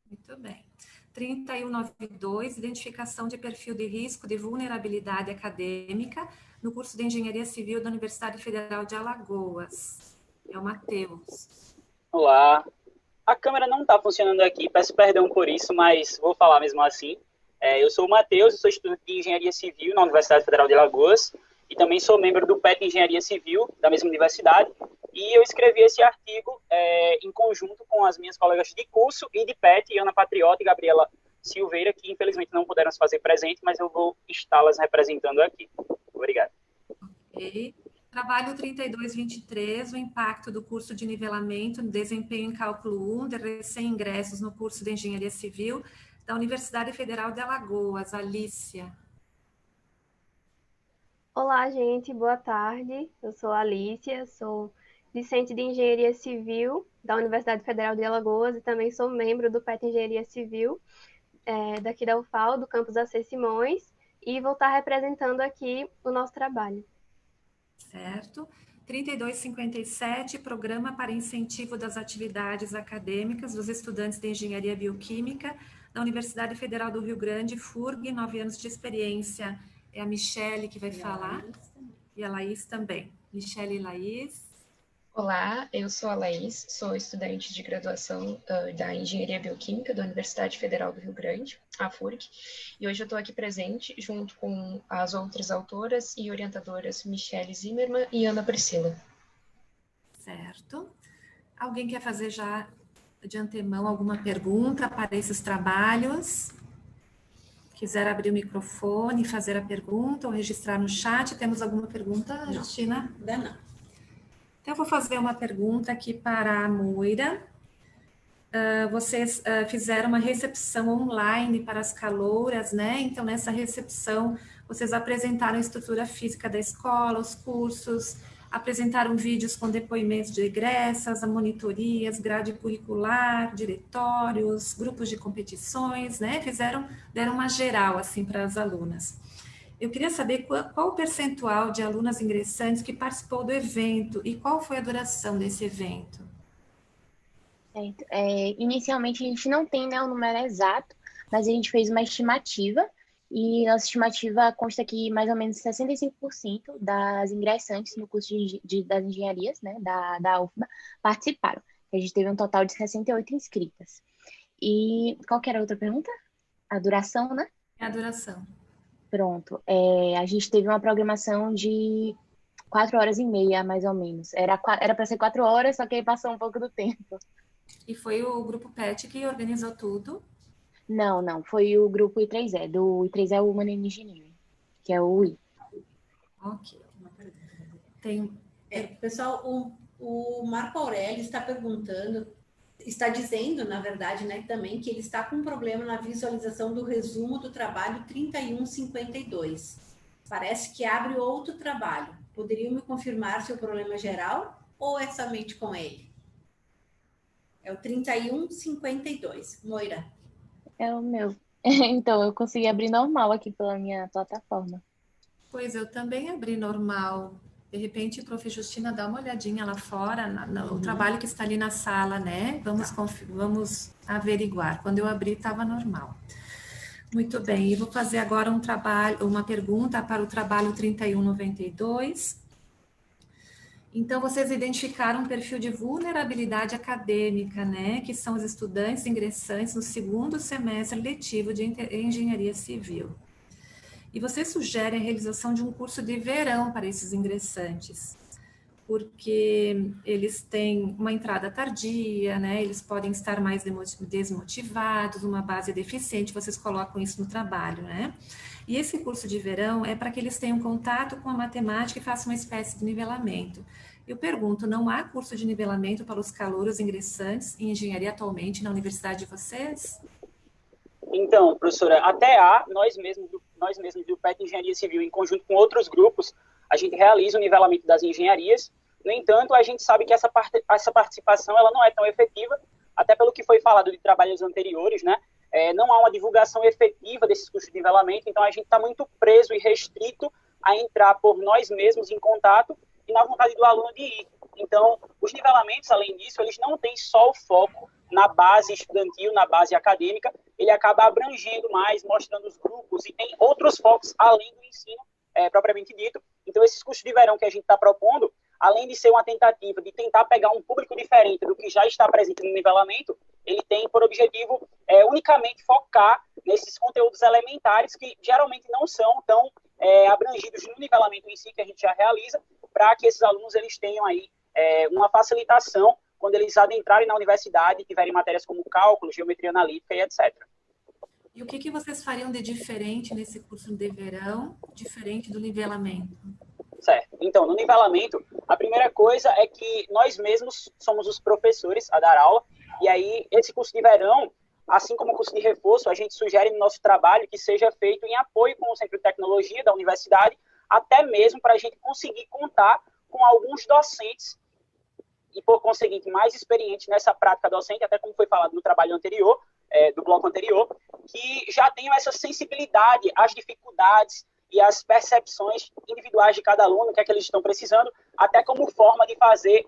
Muito bem. 3192, identificação de perfil de risco de vulnerabilidade acadêmica no curso de Engenharia Civil da Universidade Federal de Alagoas. É o Matheus. Olá. A câmera não está funcionando aqui, peço perdão por isso, mas vou falar mesmo assim. Eu sou o Matheus, eu sou estudante de Engenharia Civil na Universidade Federal de Alagoas e também sou membro do PET Engenharia Civil da mesma universidade e eu escrevi esse artigo em conjunto com as minhas colegas de curso e de PET, Ana Patriota e Gabriela Silveira, que infelizmente não puderam se fazer presente, mas eu vou está-las representando aqui. Obrigado. Ok. Trabalho 3223, o impacto do curso de nivelamento no desempenho em cálculo 1 de recém-ingressos no curso de Engenharia Civil da Universidade Federal de Alagoas. Alícia. Olá, gente, boa tarde. Eu sou a Alícia, sou discente de Engenharia Civil da Universidade Federal de Alagoas e também sou membro do PET Engenharia Civil, daqui da UFAL, do campus AC Simões, e vou estar representando aqui o nosso trabalho. Certo. 3257, Programa para Incentivo das Atividades Acadêmicas dos Estudantes de Engenharia Bioquímica da Universidade Federal do Rio Grande, FURG, 9 anos de experiência. É a Michele que vai falar e a Laís também. Michele e Laís. Olá, eu sou a Laís, sou estudante de graduação da Engenharia Bioquímica da Universidade Federal do Rio Grande, a FURG, e hoje eu estou aqui presente junto com as outras autoras e orientadoras Michele Zimmermann e Ana Priscila. Certo. Alguém quer fazer já de antemão alguma pergunta para esses trabalhos? Quiser abrir o microfone, fazer a pergunta ou registrar no chat. Temos alguma pergunta, Não. Justina? Não. Então, eu vou fazer uma pergunta aqui para a Moira. Vocês fizeram uma recepção online para as calouras, né? Então, nessa recepção, vocês apresentaram a estrutura física da escola, os cursos, apresentaram vídeos com depoimentos de egressas, monitorias, grade curricular, diretórios, grupos de competições, né? Deram uma geral, assim, para as alunas. Eu queria saber qual o percentual de alunas ingressantes que participou do evento e qual foi a duração desse evento. Certo. Inicialmente, a gente não tem, né, o número exato, mas a gente fez uma estimativa, e nossa estimativa consta que mais ou menos 65% das ingressantes no curso das engenharias, né, da UFBA, participaram. A gente teve um total de 68 inscritas. E qual que era a outra pergunta? A duração, né? A duração. Pronto. A gente teve uma programação de 4h30, mais ou menos. Era para ser 4 horas, só que aí passou um pouco do tempo. E foi o grupo PET que organizou tudo? Não. Foi o grupo I3E. Do I3E é o Human Engineering, que é o UI. Ok. Pessoal, o Marco Aurélio está perguntando, está dizendo, na verdade, né, também, que ele está com um problema na visualização do resumo do trabalho 3152. Parece que abre outro trabalho. Poderiam me confirmar se o problema é geral ou é somente com ele? É o 3152. Moira. É o meu. Então, eu consegui abrir normal aqui pela minha plataforma. Pois eu também abri normal. De repente, Prof. Justina, dá uma olhadinha lá fora, no trabalho que está ali na sala, né? Vamos averiguar. Quando eu abri, estava normal. Muito bem, e vou fazer agora uma pergunta para o trabalho 3192. Então, vocês identificaram um perfil de vulnerabilidade acadêmica, né? Que são os estudantes ingressantes no segundo semestre letivo de Engenharia Civil. E vocês sugerem a realização de um curso de verão para esses ingressantes, porque eles têm uma entrada tardia, né? Eles podem estar mais desmotivados, uma base deficiente, vocês colocam isso no trabalho, né? E esse curso de verão é para que eles tenham contato com a matemática e façam uma espécie de nivelamento. Eu pergunto, não há curso de nivelamento para os calouros ingressantes em engenharia atualmente na universidade de vocês? Então, professora, até nós mesmos do PET Engenharia Civil, em conjunto com outros grupos, a gente realiza o nivelamento das engenharias. No entanto, a gente sabe que essa participação ela não é tão efetiva, até pelo que foi falado de trabalhos anteriores, né? Não há uma divulgação efetiva desses cursos de nivelamento, então a gente está muito preso e restrito a entrar por nós mesmos em contato e na vontade do aluno de ir. Então, os nivelamentos, além disso, eles não têm só o foco na base estudantil, na base acadêmica, ele acaba abrangendo mais, mostrando os grupos e tem outros focos além do ensino propriamente dito. Então, esses cursos de verão que a gente está propondo, além de ser uma tentativa de tentar pegar um público diferente do que já está presente no nivelamento, ele tem por objetivo unicamente focar nesses conteúdos elementares que geralmente não são tão abrangidos no nivelamento em si, que a gente já realiza, para que esses alunos eles tenham aí uma facilitação quando eles adentrarem na universidade e tiverem matérias como cálculo, geometria analítica e etc. E o que vocês fariam de diferente nesse curso de verão, diferente do nivelamento? Certo. Então, no nivelamento, a primeira coisa é que nós mesmos somos os professores a dar aula, e aí esse curso de verão, assim como o curso de reforço, a gente sugere no nosso trabalho que seja feito em apoio com o Centro de Tecnologia da universidade, até mesmo para a gente conseguir contar com alguns docentes e, por conseguinte, mais experientes nessa prática docente, até como foi falado no trabalho anterior, do bloco anterior, que já tenham essa sensibilidade às dificuldades e às percepções individuais de cada aluno, o que é que eles estão precisando, até como forma de fazer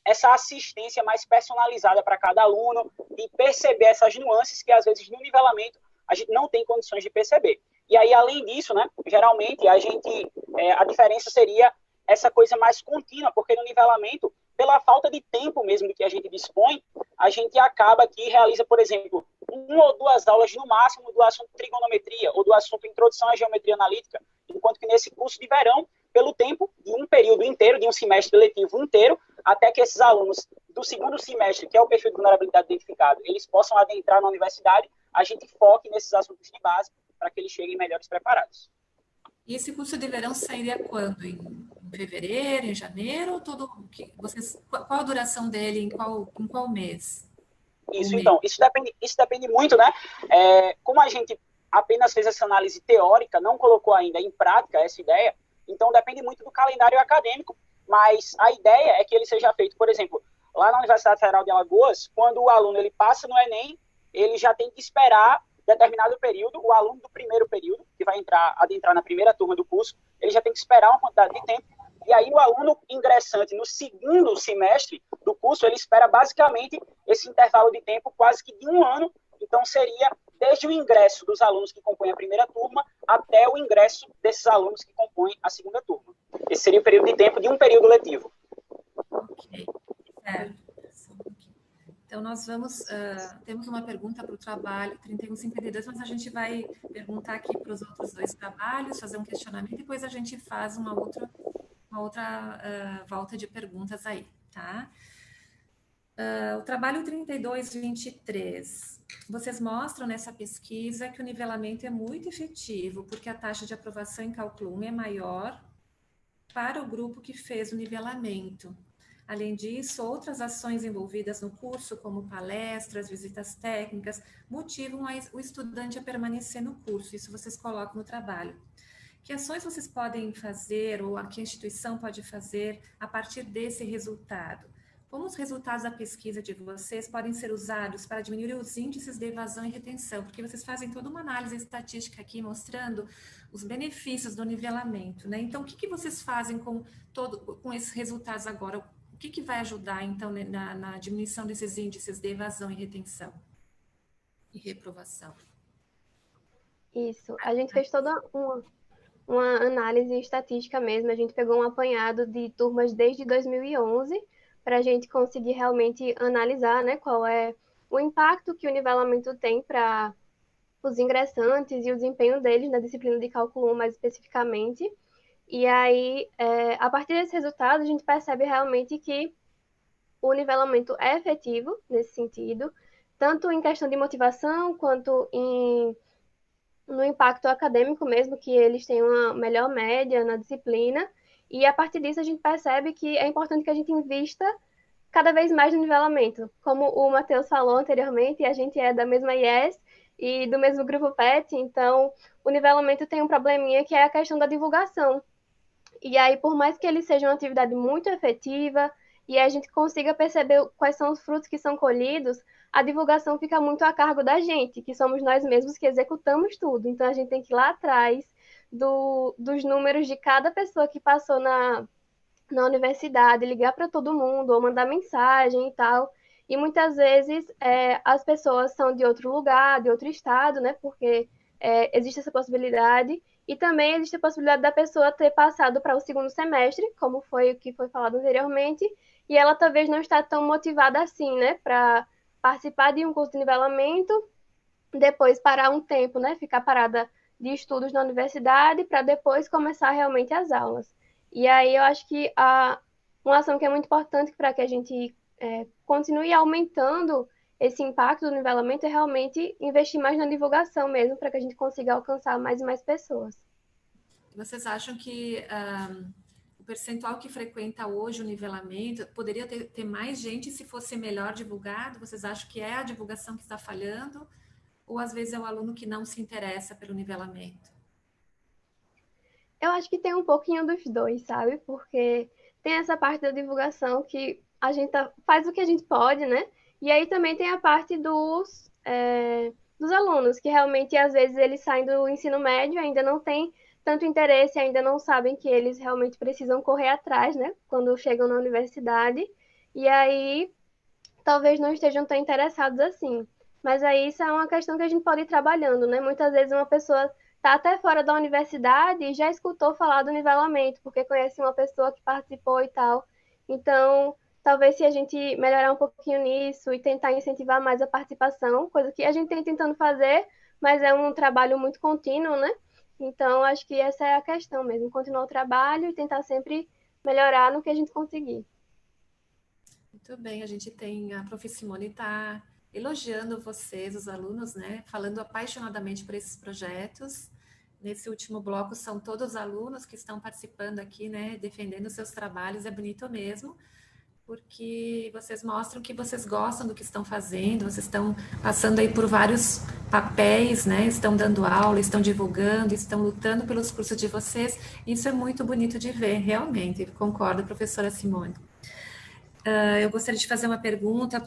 essa assistência mais personalizada para cada aluno, de perceber essas nuances que, às vezes, no nivelamento, a gente não tem condições de perceber. E aí, além disso, né, geralmente, a diferença seria essa coisa mais contínua, porque no nivelamento, pela falta de tempo mesmo que a gente dispõe, a gente acaba que realiza, por exemplo, 1 ou 2 aulas no máximo do assunto trigonometria ou do assunto introdução à geometria analítica, enquanto que nesse curso de verão, pelo tempo de um período inteiro, de um semestre letivo inteiro, até que esses alunos do segundo semestre, que é o perfil de vulnerabilidade identificado, eles possam adentrar na universidade, a gente foque nesses assuntos de base para que eles cheguem melhores preparados. E esse curso de verão sairia quando? Em fevereiro, em janeiro? Ou qual a duração dele? Em qual mês? Isso, então, isso depende muito, né? Como a gente apenas fez essa análise teórica, não colocou ainda em prática essa ideia, então depende muito do calendário acadêmico, mas a ideia é que ele seja feito, por exemplo, lá na Universidade Federal de Alagoas, quando o aluno ele passa no Enem, ele já tem que esperar determinado período, o aluno do primeiro período, que vai adentrar na primeira turma do curso, ele já tem que esperar uma quantidade de tempo, e aí o aluno ingressante no segundo semestre do curso, ele espera basicamente esse intervalo de tempo quase que de 1 ano, então seria desde o ingresso dos alunos que compõem a primeira turma até o ingresso desses alunos que compõem a segunda turma. Esse seria o período de tempo de um período letivo. Ok, certo. Então, nós temos uma pergunta para o trabalho 3152, mas a gente vai perguntar aqui para os outros 2 trabalhos, fazer um questionamento, e depois a gente faz uma outra volta de perguntas aí, tá? O trabalho 3223, vocês mostram nessa pesquisa que o nivelamento é muito efetivo, porque a taxa de aprovação em cálculo 1 é maior para o grupo que fez o nivelamento. Além disso, outras ações envolvidas no curso, como palestras, visitas técnicas, motivam o estudante a permanecer no curso. Isso vocês colocam no trabalho. Que ações vocês podem fazer, ou que a instituição pode fazer a partir desse resultado? Como os resultados da pesquisa de vocês podem ser usados para diminuir os índices de evasão e retenção? Porque vocês fazem toda uma análise estatística aqui, mostrando os benefícios do nivelamento, né? Então, o que vocês fazem com esses resultados agora? O que vai ajudar, então, na diminuição desses índices de evasão e retenção e reprovação? Isso. A gente fez toda uma análise estatística mesmo. A gente pegou um apanhado de turmas desde 2011 para a gente conseguir realmente analisar, né, qual é o impacto que o nivelamento tem para os ingressantes e o desempenho deles na disciplina de cálculo 1 mais especificamente. E aí, a partir desse resultado, a gente percebe realmente que o nivelamento é efetivo nesse sentido, tanto em questão de motivação, quanto no impacto acadêmico mesmo, que eles têm uma melhor média na disciplina. E a partir disso, a gente percebe que é importante que a gente invista cada vez mais no nivelamento. Como o Matheus falou anteriormente, a gente é da mesma IES e do mesmo grupo PET, então o nivelamento tem um probleminha que é a questão da divulgação. E aí, por mais que ele seja uma atividade muito efetiva e a gente consiga perceber quais são os frutos que são colhidos, a divulgação fica muito a cargo da gente, que somos nós mesmos que executamos tudo. Então, a gente tem que ir lá atrás dos números de cada pessoa que passou na universidade, ligar para todo mundo ou mandar mensagem e tal. E muitas vezes as pessoas são de outro lugar, de outro estado, né? Porque existe essa possibilidade. E também existe a possibilidade da pessoa ter passado para o segundo semestre, como foi o que foi falado anteriormente, e ela talvez não está tão motivada assim, né, para participar de um curso de nivelamento, depois parar um tempo, né, ficar parada de estudos na universidade, para depois começar realmente as aulas. E aí eu acho que uma ação que é muito importante para que a gente continue aumentando esse impacto do nivelamento é realmente investir mais na divulgação mesmo, para que a gente consiga alcançar mais e mais pessoas. Vocês acham que o percentual que frequenta hoje o nivelamento poderia ter mais gente se fosse melhor divulgado? Vocês acham que é a divulgação que está falhando? Ou às vezes é o aluno que não se interessa pelo nivelamento? Eu acho que tem um pouquinho dos dois, sabe? Porque tem essa parte da divulgação que a gente faz o que a gente pode, né? E aí também tem a parte dos alunos, que realmente às vezes eles saem do ensino médio, ainda não têm tanto interesse, ainda não sabem que eles realmente precisam correr atrás, né? Quando chegam na universidade. E aí talvez não estejam tão interessados assim. Mas aí isso é uma questão que a gente pode ir trabalhando, né? Muitas vezes uma pessoa está até fora da universidade e já escutou falar do nivelamento, porque conhece uma pessoa que participou e tal. Então, talvez se a gente melhorar um pouquinho nisso e tentar incentivar mais a participação, coisa que a gente tem tentando fazer, mas é um trabalho muito contínuo, né? Então, acho que essa é a questão mesmo, continuar o trabalho e tentar sempre melhorar no que a gente conseguir. Muito bem, a gente tem a Prof. Simone está elogiando vocês, os alunos, né? Falando apaixonadamente por esses projetos. Nesse último bloco são todos os alunos que estão participando aqui, né? Defendendo seus trabalhos, é bonito mesmo, porque vocês mostram que vocês gostam do que estão fazendo, vocês estão passando aí por vários papéis, né? Estão dando aula, estão divulgando, estão lutando pelos cursos de vocês. Isso é muito bonito de ver, realmente. Concordo, professora Simone. Eu gostaria de fazer uma pergunta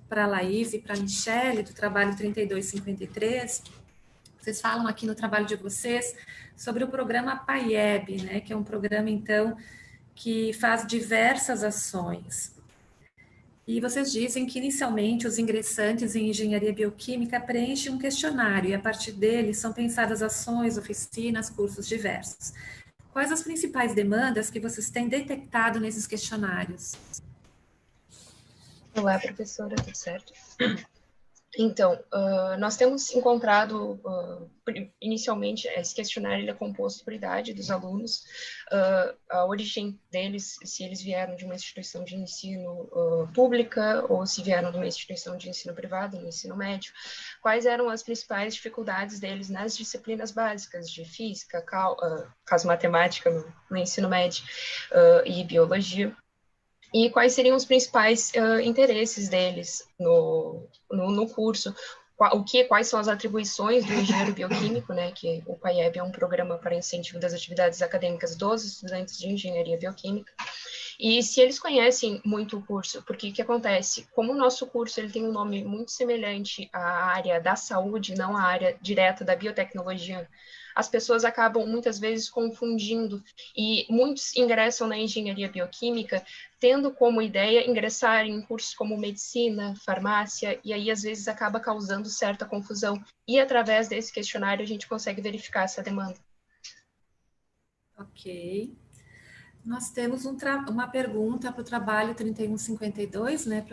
para a Laís e para a Michele, do trabalho 3253. Vocês falam aqui no trabalho de vocês sobre o programa PAIEB, né? Que é um programa, então, que faz diversas ações. E vocês dizem que, inicialmente, os ingressantes em engenharia bioquímica preenchem um questionário e, a partir dele, são pensadas ações, oficinas, cursos diversos. Quais as principais demandas que vocês têm detectado nesses questionários? Olá, professora, tudo certo? Então, nós temos encontrado, inicialmente, esse questionário ele é composto por idade dos alunos, a origem deles, se eles vieram de uma instituição de ensino pública ou se vieram de uma instituição de ensino privado, no ensino médio, quais eram as principais dificuldades deles nas disciplinas básicas de física, caso matemática no ensino médio e biologia. E quais seriam os principais interesses deles no curso, quais são as atribuições do engenheiro bioquímico, né, que o PAIEB é um programa para incentivo das atividades acadêmicas dos estudantes de engenharia bioquímica, e se eles conhecem muito o curso, porque o que acontece? Como o nosso curso ele tem um nome muito semelhante à área da saúde, não à área direta da biotecnologia, as pessoas acabam muitas vezes confundindo e muitos ingressam na engenharia bioquímica tendo como ideia ingressar em cursos como medicina, farmácia, e aí às vezes acaba causando certa confusão. E através desse questionário a gente consegue verificar essa demanda. Ok. Nós temos uma pergunta para o trabalho 3152, né?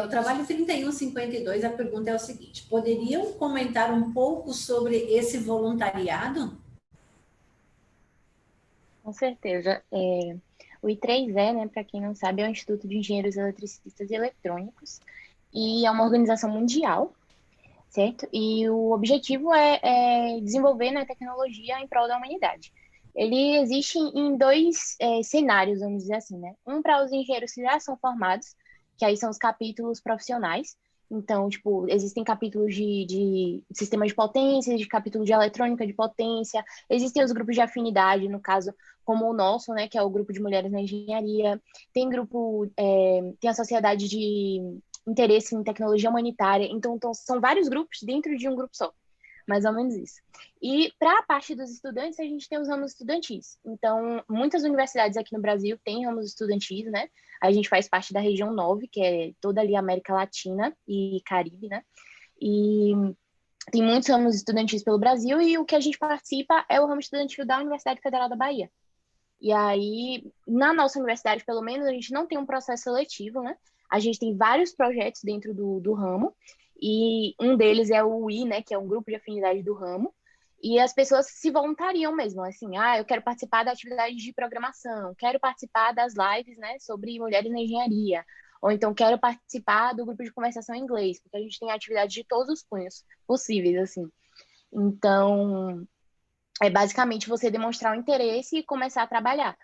O trabalho 3152, a pergunta é o seguinte: poderiam comentar um pouco sobre esse voluntariado? Com certeza. O I3E, né, para quem não sabe, é o Instituto de Engenheiros Eletricistas e Eletrônicos, e é uma organização mundial, certo? E o objetivo é desenvolver, né, tecnologia em prol da humanidade. Ele existe em dois cenários, vamos dizer assim, né? Um para os engenheiros que já são formados, que aí são os capítulos profissionais. Então, tipo, existem capítulos de sistema de potência, de capítulo de eletrônica de potência, existem os grupos de afinidade, no caso, como o nosso, né, que é o grupo de mulheres na engenharia, tem tem a sociedade de interesse em tecnologia humanitária, então são vários grupos dentro de um grupo só, mais ou menos isso. E para a parte dos estudantes, a gente tem os ramos estudantis. Então, muitas universidades aqui no Brasil têm ramos estudantis, né? A gente faz parte da região 9, que é toda ali a América Latina e Caribe, né? E tem muitos ramos estudantis pelo Brasil, e o que a gente participa é o ramo estudantil da Universidade Federal da Bahia. E aí, na nossa universidade, pelo menos, a gente não tem um processo seletivo, né? A gente tem vários projetos dentro do ramo, e um deles é o UI, né, que é um grupo de afinidade do ramo, e as pessoas se voluntariam mesmo, assim, eu quero participar da atividade de programação, quero participar das lives, né, sobre mulheres na engenharia, Ou então, quero participar do grupo de conversação em inglês, porque a gente tem atividades de todos os cunhos possíveis, assim. Então, é basicamente você demonstrar o interesse e começar a trabalhar.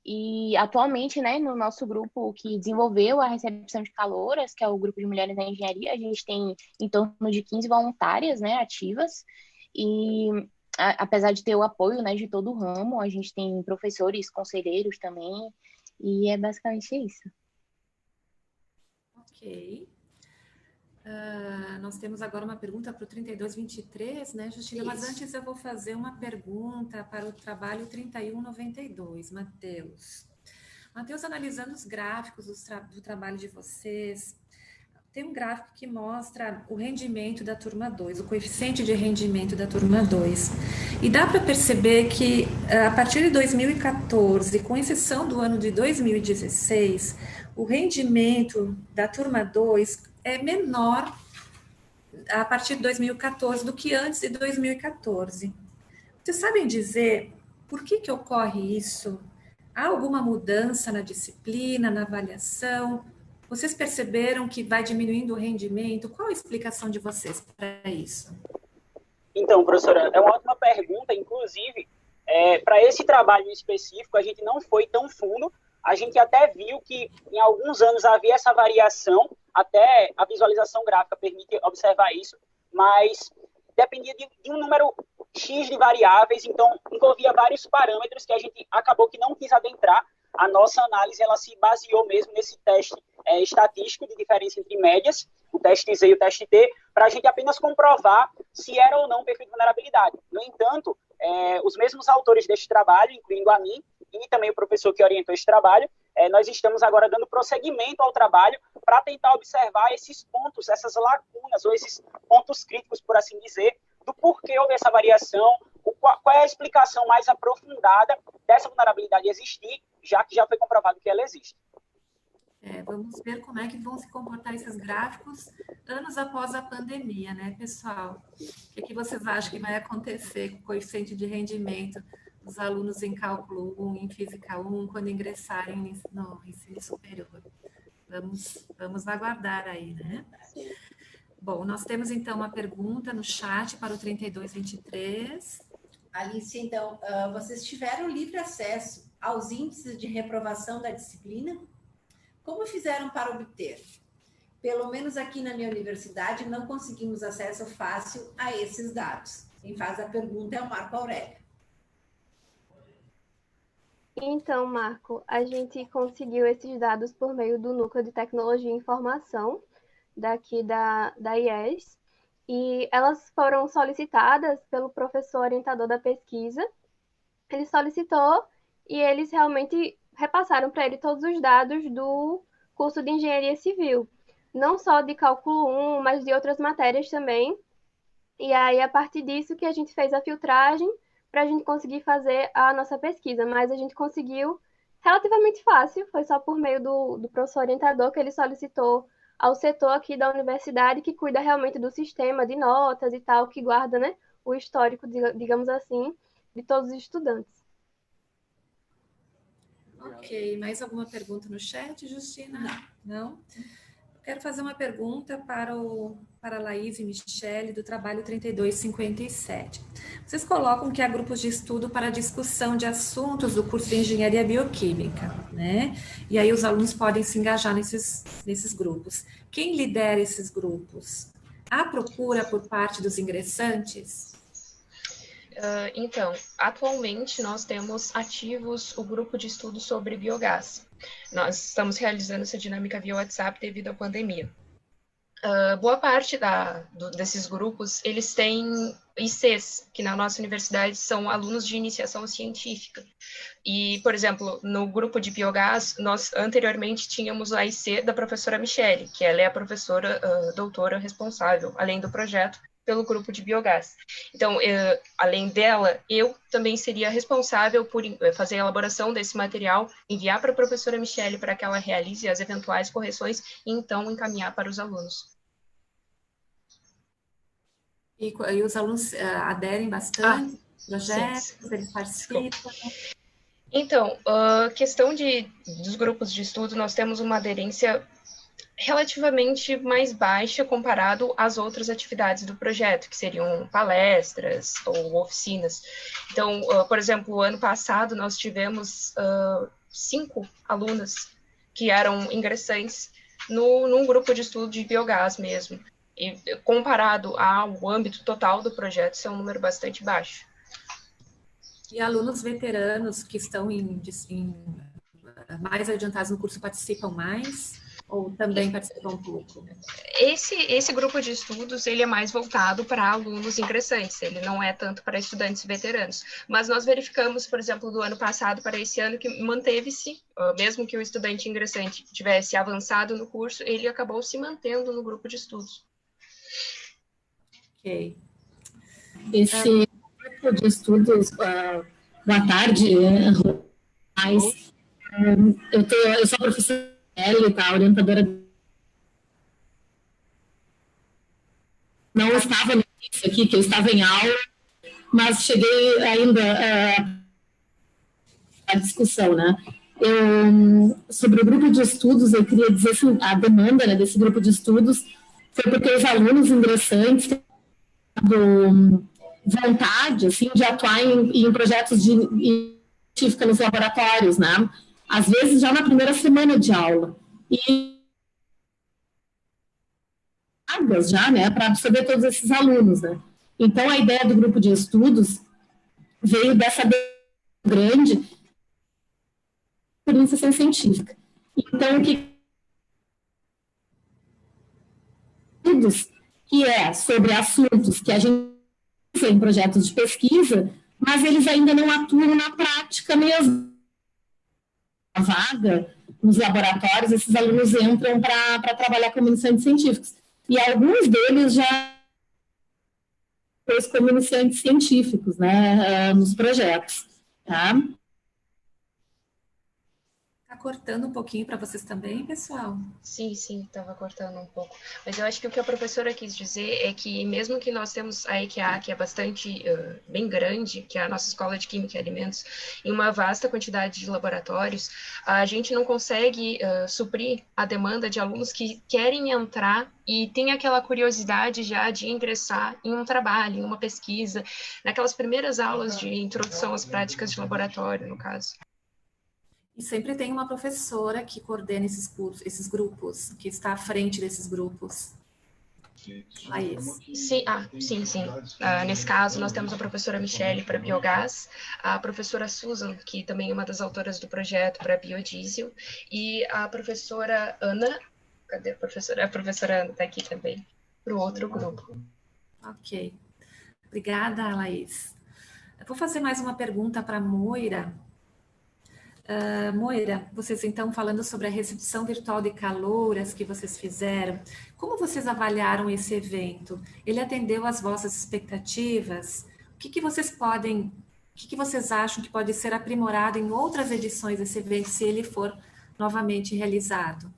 E atualmente, né, no nosso grupo que desenvolveu a recepção de calouras, que é o grupo de mulheres na engenharia, a gente tem em torno de 15 voluntárias, né, ativas. E apesar de ter o apoio, né, de todo o ramo, a gente tem professores, conselheiros também. E é basicamente isso. Ok. Nós temos agora uma pergunta para o 3223, né, Justina? Mas antes eu vou fazer uma pergunta para o trabalho 3192, Matheus. Matheus, analisando os gráficos do trabalho de vocês, tem um gráfico que mostra o rendimento da turma 2, o coeficiente de rendimento da turma 2. E dá para perceber que, a partir de 2014, com exceção do ano de 2016, o rendimento da turma 2 é menor a partir de 2014 do que antes de 2014. Vocês sabem dizer por que ocorre isso? Há alguma mudança na disciplina, na avaliação? Vocês perceberam que vai diminuindo o rendimento? Qual a explicação de vocês para isso? Então, professora, é uma ótima pergunta. Inclusive, para esse trabalho em específico, a gente não foi tão fundo. A gente até viu que em alguns anos havia essa variação, até a visualização gráfica permite observar isso, mas dependia de um número X de variáveis, então envolvia vários parâmetros que a gente acabou que não quis adentrar. A nossa análise ela se baseou mesmo nesse teste estatístico de diferença entre médias, o teste Z e o teste T, para a gente apenas comprovar se era ou não perfil de vulnerabilidade. No entanto, os mesmos autores deste trabalho, incluindo a mim, e também o professor que orientou esse trabalho, nós estamos agora dando prosseguimento ao trabalho para tentar observar esses pontos, essas lacunas, ou esses pontos críticos, por assim dizer, do porquê houve essa variação, qual é a explicação mais aprofundada dessa vulnerabilidade existir, já que já foi comprovado que ela existe. Vamos ver como é que vão se comportar esses gráficos anos após a pandemia, né, pessoal? O que vocês acham que vai acontecer com o coeficiente de rendimento dos alunos em Cálculo 1, em Física 1, quando ingressarem no ensino superior? Vamos aguardar aí, né? Bom, nós temos então uma pergunta no chat para o 3223. Alice, então, vocês tiveram livre acesso aos índices de reprovação da disciplina? Como fizeram para obter? Pelo menos aqui na minha universidade não conseguimos acesso fácil a esses dados. Quem faz a pergunta é o Marco Aurélio. Então, Marco, a gente conseguiu esses dados por meio do Núcleo de Tecnologia e Informação, daqui da IES, e elas foram solicitadas pelo professor orientador da pesquisa. Ele solicitou e eles realmente repassaram para ele todos os dados do curso de Engenharia Civil, não só de Cálculo 1, mas de outras matérias também. E aí, a partir disso que a gente fez a filtragem para a gente conseguir fazer a nossa pesquisa, mas a gente conseguiu relativamente fácil, foi só por meio do professor orientador que ele solicitou ao setor aqui da universidade que cuida realmente do sistema de notas e tal, que guarda, né, o histórico, digamos assim, de todos os estudantes. Ok, mais alguma pergunta no chat, Justina? Não? Quero fazer uma pergunta para Laís e Michele, do trabalho 3257. Vocês colocam que há grupos de estudo para discussão de assuntos do curso de Engenharia Bioquímica, né? E aí os alunos podem se engajar nesses grupos. Quem lidera esses grupos? Há procura por parte dos ingressantes? Então, atualmente nós temos ativos o grupo de estudo sobre biogás. Nós estamos realizando essa dinâmica via WhatsApp devido à pandemia. Boa parte desses grupos, eles têm ICs, que na nossa universidade são alunos de iniciação científica. E, por exemplo, no grupo de biogás, nós anteriormente tínhamos a IC da professora Michele, que ela é a professora doutora responsável, além do projeto, pelo grupo de biogás. Então, além dela, eu também seria responsável por fazer a elaboração desse material, enviar para a professora Michele para que ela realize as eventuais correções e então encaminhar para os alunos. E os alunos aderem bastante aos projetos, eles participam? Então, questão dos grupos de estudo, nós temos uma aderência relativamente mais baixa comparado às outras atividades do projeto, que seriam palestras ou oficinas. Então, por exemplo, o ano passado nós tivemos 5 alunas que eram ingressantes num grupo de estudo de biogás mesmo. E comparado ao âmbito total do projeto, isso é um número bastante baixo. E alunos veteranos que estão mais adiantados no curso participam mais? Ou também participam um pouco? Esse grupo de estudos, ele é mais voltado para alunos ingressantes, ele não é tanto para estudantes veteranos. Mas nós verificamos, por exemplo, do ano passado para esse ano, que manteve-se, mesmo que o estudante ingressante tivesse avançado no curso, ele acabou se mantendo no grupo de estudos. Ok. Esse grupo de estudos, boa tarde, mas eu sou a professora Ellie, tá, orientadora. Não estava no início aqui, que eu estava em aula, mas cheguei ainda à discussão, né? Sobre o grupo de estudos, eu queria dizer assim, a demanda, né, desse grupo de estudos foi porque os alunos ingressantes vontade, assim, de atuar em projetos de científica nos laboratórios, né? Às vezes já na primeira semana de aula. E vagas já, né, para absorver todos esses alunos, né? Então, a ideia do grupo de estudos veio dessa grande iniciação científica. Então, que é sobre assuntos que a gente tem em projetos de pesquisa, mas eles ainda não atuam na prática mesmo. A vaga nos laboratórios, esses alunos entram para trabalhar como iniciantes científicos. E alguns deles já como iniciantes científicos, né, nos projetos, tá? Tá cortando um pouquinho para vocês também, pessoal? Sim, estava cortando um pouco. Mas eu acho que o que a professora quis dizer é que mesmo que nós temos a EQA, que é bastante, bem grande, que é a nossa Escola de Química e Alimentos, em uma vasta quantidade de laboratórios, a gente não consegue suprir a demanda de alunos que querem entrar e tem aquela curiosidade já de ingressar em um trabalho, em uma pesquisa, naquelas primeiras aulas de introdução às práticas de laboratório, no caso. E sempre tem uma professora que coordena esses cursos, esses grupos, que está à frente desses grupos. Sim. Nesse caso, nós temos a professora Michele para biogás, a professora Susan, que também é uma das autoras do projeto para biodiesel, e a professora Ana, cadê a professora? A professora Ana está aqui também, para o outro grupo. Ok. Obrigada, Laís. Eu vou fazer mais uma pergunta para a Moira. Moira, vocês então falando sobre a recepção virtual de calouras que vocês fizeram, como vocês avaliaram esse evento? Ele atendeu às vossas expectativas? O que vocês acham que pode ser aprimorado em outras edições desse evento, se ele for novamente realizado?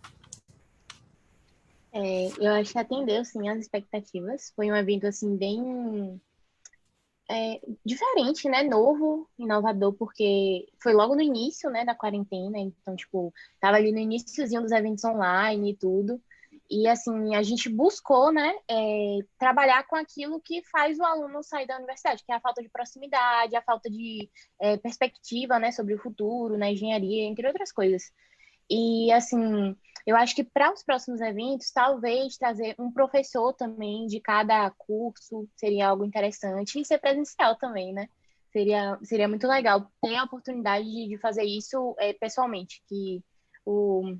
Eu acho que atendeu, sim, às expectativas. Foi um evento, assim, bem diferente, né? Novo, inovador, porque foi logo no início, né, da quarentena, então, tipo, tava ali no iniciozinho dos eventos online e tudo, e, assim, a gente buscou, né, trabalhar com aquilo que faz o aluno sair da universidade, que é a falta de proximidade, a falta de perspectiva, né, sobre o futuro, na engenharia, entre outras coisas. E, assim, eu acho que para os próximos eventos, talvez trazer um professor também de cada curso seria algo interessante, e ser presencial também, né? Seria muito legal ter a oportunidade de fazer isso pessoalmente, que o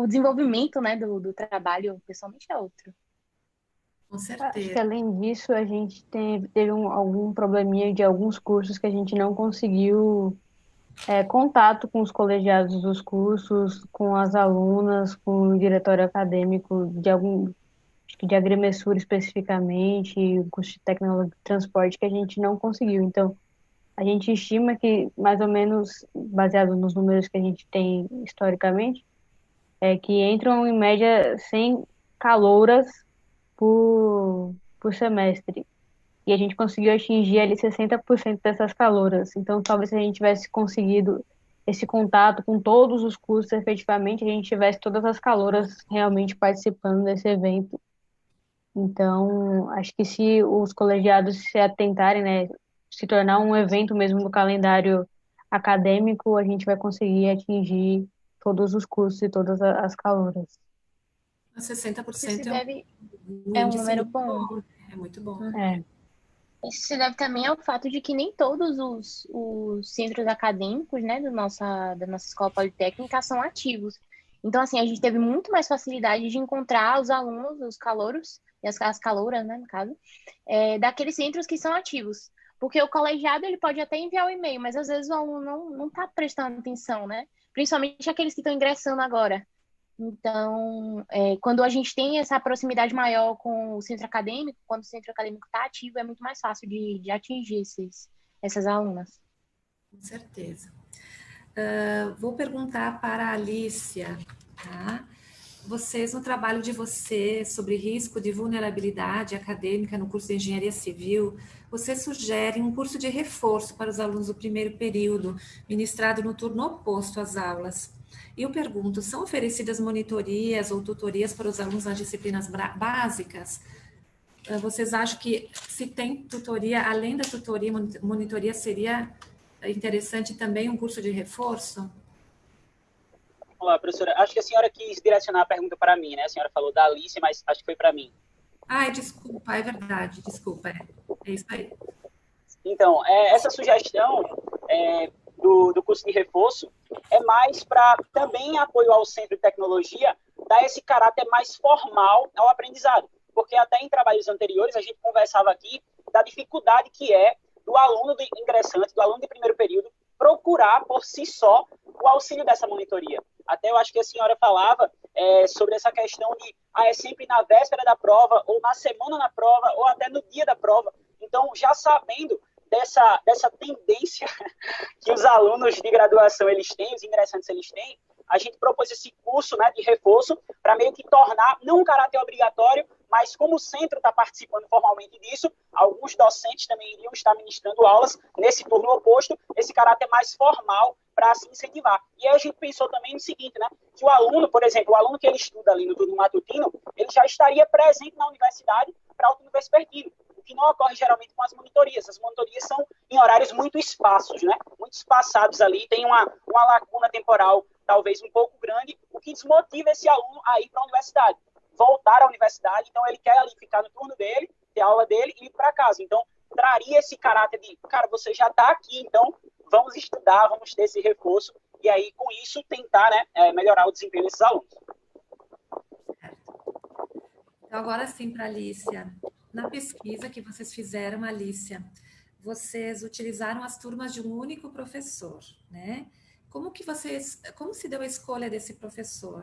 desenvolvimento, né, do trabalho pessoalmente é outro. Com certeza. Acho que além disso, a gente teve algum probleminha de alguns cursos que a gente não conseguiu contato com os colegiados dos cursos, com as alunas, com o diretório acadêmico acho que de agremessura especificamente, o curso de tecnologia de transporte que a gente não conseguiu. Então, a gente estima que, mais ou menos, baseado nos números que a gente tem historicamente, que entram em média 100 calouras por semestre. E a gente conseguiu atingir ali 60% dessas calouras. Então, talvez se a gente tivesse conseguido esse contato com todos os cursos, efetivamente, a gente tivesse todas as calouras realmente participando desse evento. Então, acho que se os colegiados se atentarem, né, se tornar um evento mesmo no calendário acadêmico, a gente vai conseguir atingir todos os cursos e todas as calouras. 60% é um número bom. É muito bom. Isso se deve também ao fato de que nem todos os centros acadêmicos, né, da nossa escola politécnica são ativos. Então, assim, a gente teve muito mais facilidade de encontrar os alunos, os calouros, e as calouras, né, no caso, daqueles centros que são ativos. Porque o colegiado, ele pode até enviar o e-mail, mas às vezes o aluno não está prestando atenção, né? Principalmente aqueles que estão ingressando agora. Então, quando a gente tem essa proximidade maior com o centro acadêmico, quando o centro acadêmico está ativo, é muito mais fácil de atingir essas alunas. Com certeza. Vou perguntar para a Alicia, tá? Vocês, no trabalho de vocês sobre risco de vulnerabilidade acadêmica no curso de Engenharia Civil, vocês sugerem um curso de reforço para os alunos do primeiro período, ministrado no turno oposto às aulas. E eu pergunto, são oferecidas monitorias ou tutorias para os alunos nas disciplinas básicas? Vocês acham que se tem tutoria, além da tutoria, monitoria, seria interessante também um curso de reforço? Olá, professora. Acho que a senhora quis direcionar a pergunta para mim, né? A senhora falou da Alice, mas acho que foi para mim. Ai, desculpa, é verdade, desculpa. É isso aí. Então, essa sugestão do curso de reforço é mais para também apoio ao Centro de Tecnologia, dar esse caráter mais formal ao aprendizado. Porque até em trabalhos anteriores a gente conversava aqui da dificuldade que é do aluno ingressante, do aluno de primeiro período, procurar por si só o auxílio dessa monitoria. Até eu acho que a senhora falava sobre essa questão de é sempre na véspera da prova, ou na semana da prova, ou até no dia da prova. Então, já sabendo dessa tendência que os alunos de graduação eles têm, os ingressantes eles têm, a gente propôs esse curso, né, de reforço para meio que tornar, não um caráter obrigatório, mas como o centro está participando formalmente disso, alguns docentes também iriam estar ministrando aulas nesse turno oposto, esse caráter mais formal para se incentivar. E aí a gente pensou também no seguinte, né, que o aluno, por exemplo, o aluno que ele estuda ali no turno matutino, ele já estaria presente na universidade para o turno vespertino, o que não ocorre geralmente com as monitorias. As monitorias são em horários muito espaços, né, muito espaçados ali, tem uma lacuna temporal talvez um pouco grande, o que desmotiva esse aluno a ir para a universidade, voltar à universidade. Então ele quer ali ficar no turno dele, ter a aula dele e ir para casa. Então traria esse caráter de, cara, você já está aqui, então vamos estudar, vamos ter esse reforço, e aí com isso tentar, né, melhorar o desempenho desses alunos. Então agora sim para a Alicia, na pesquisa que vocês fizeram, Alicia, vocês utilizaram as turmas de um único professor, né? Como se deu a escolha desse professor?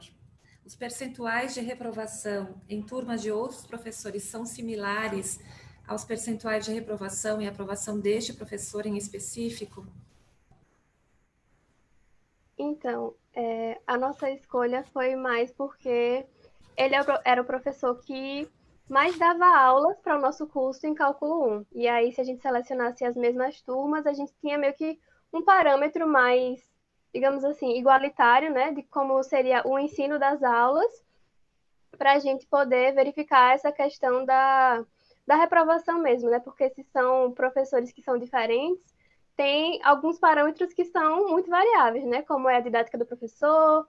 Os percentuais de reprovação em turmas de outros professores são similares aos percentuais de reprovação e aprovação deste professor em específico? Então, a nossa escolha foi mais porque ele era o professor que mais dava aulas para o nosso curso em Cálculo 1. E aí, se a gente selecionasse as mesmas turmas, a gente tinha meio que um parâmetro mais, digamos assim, igualitário, né, de como seria o ensino das aulas, para a gente poder verificar essa questão da reprovação mesmo, né, porque se são professores que são diferentes, tem alguns parâmetros que são muito variáveis, né, como é a didática do professor,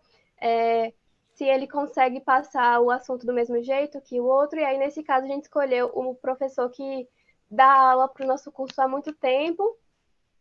se ele consegue passar o assunto do mesmo jeito que o outro, e aí nesse caso a gente escolheu o professor que dá aula para o nosso curso há muito tempo,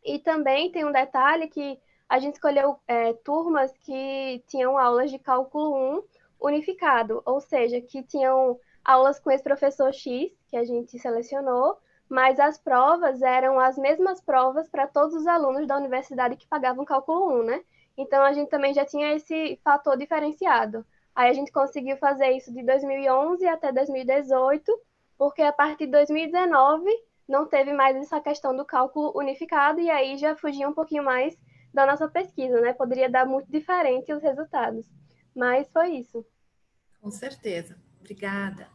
e também tem um detalhe que a gente escolheu turmas que tinham aulas de cálculo 1 unificado, ou seja, que tinham aulas com esse professor X, que a gente selecionou, mas as provas eram as mesmas provas para todos os alunos da universidade que pagavam cálculo 1, né? Então, a gente também já tinha esse fator diferenciado. Aí a gente conseguiu fazer isso de 2011 até 2018, porque a partir de 2019 não teve mais essa questão do cálculo unificado, e aí já fugia um pouquinho mais da nossa pesquisa, né? Poderia dar muito diferente os resultados. Mas foi isso. Com certeza. Obrigada.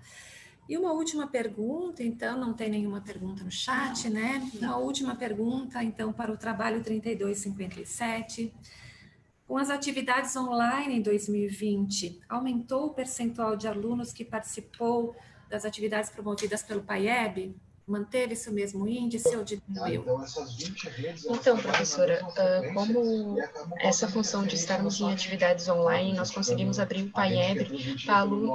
E uma última pergunta, então, não tem nenhuma pergunta no chat, né? Uma última pergunta, então, para o trabalho 3257. Com as atividades online em 2020, aumentou o percentual de alunos que participou das atividades promovidas pelo PAIEB? Manteve-se o mesmo índice ou diminuiu? Então, professora, como essa função de estarmos em atividades online, nós conseguimos abrir o PAIEB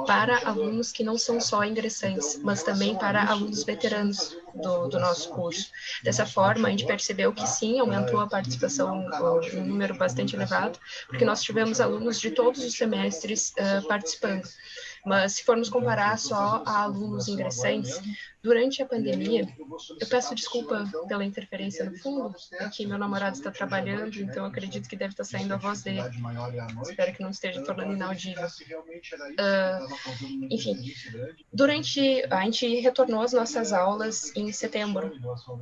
para alunos que não são só ingressantes, mas também para alunos veteranos do nosso curso. Dessa forma, a gente percebeu que sim, aumentou a participação, um número bastante elevado, porque nós tivemos alunos de todos os semestres participando. Mas se formos comparar só a alunos ingressantes, durante a pandemia, eu peço desculpa pela interferência no fundo, aqui meu namorado está trabalhando, então eu acredito que deve estar saindo a voz dele. Espero que não esteja tornando inaudível. Enfim, a gente retornou às nossas aulas em setembro,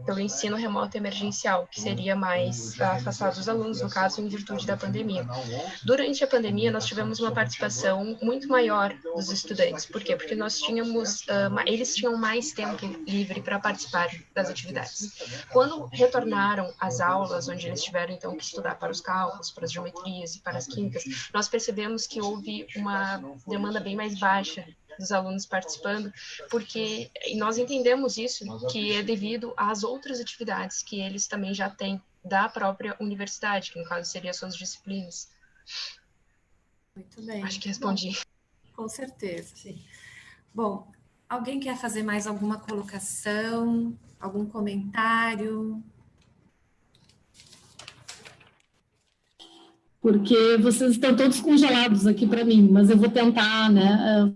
pelo ensino remoto emergencial, que seria mais afastado dos alunos, no caso, em virtude da pandemia. Durante a pandemia, nós tivemos uma participação muito maior dos estudantes. Por quê? Porque nós tínhamos, eles tinham mais tempo livre para participar das atividades. Quando retornaram às aulas, onde eles tiveram, então, que estudar para os cálculos, para as geometrias e para as químicas, nós percebemos que houve uma demanda bem mais baixa dos alunos participando, porque nós entendemos isso, que é devido às outras atividades que eles também já têm da própria universidade, que no caso seriam as suas disciplinas. Muito bem. Acho que respondi. Com certeza, sim. Bom, alguém quer fazer mais alguma colocação, algum comentário? Porque vocês estão todos congelados aqui para mim, mas eu vou tentar, né?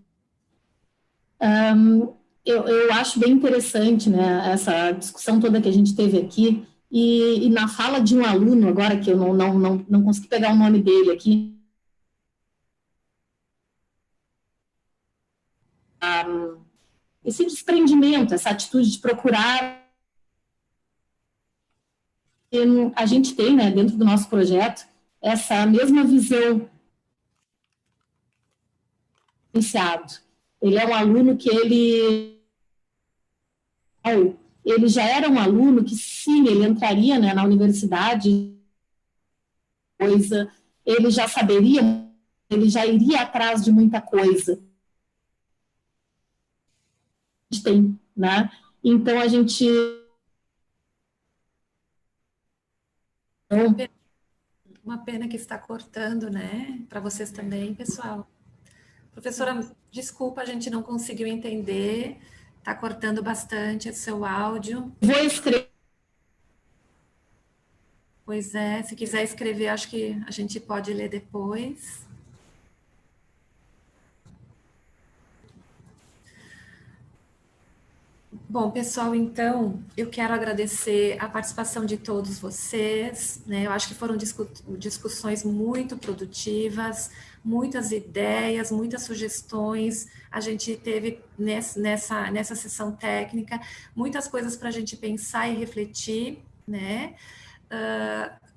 Eu acho bem interessante, né, essa discussão toda que a gente teve aqui, e na fala de um aluno, agora que eu não consegui pegar o nome dele aqui, esse desprendimento, essa atitude de procurar. A gente tem, né, dentro do nosso projeto, essa mesma visão. Ele é um aluno que ele já era um aluno que, sim, ele entraria, né, na universidade, ele já saberia, ele já iria atrás de muita coisa. Tem, né? Então a gente uma pena que está cortando, né? Para vocês também, pessoal. Professora, desculpa, a gente não conseguiu entender. Está cortando bastante o seu áudio. Vou escrever. Pois é, se quiser escrever, acho que a gente pode ler depois. Bom, pessoal, então, eu quero agradecer a participação de todos vocês, né? Eu acho que foram discussões muito produtivas, muitas ideias, muitas sugestões. A gente teve nessa sessão técnica muitas coisas para a gente pensar e refletir, né?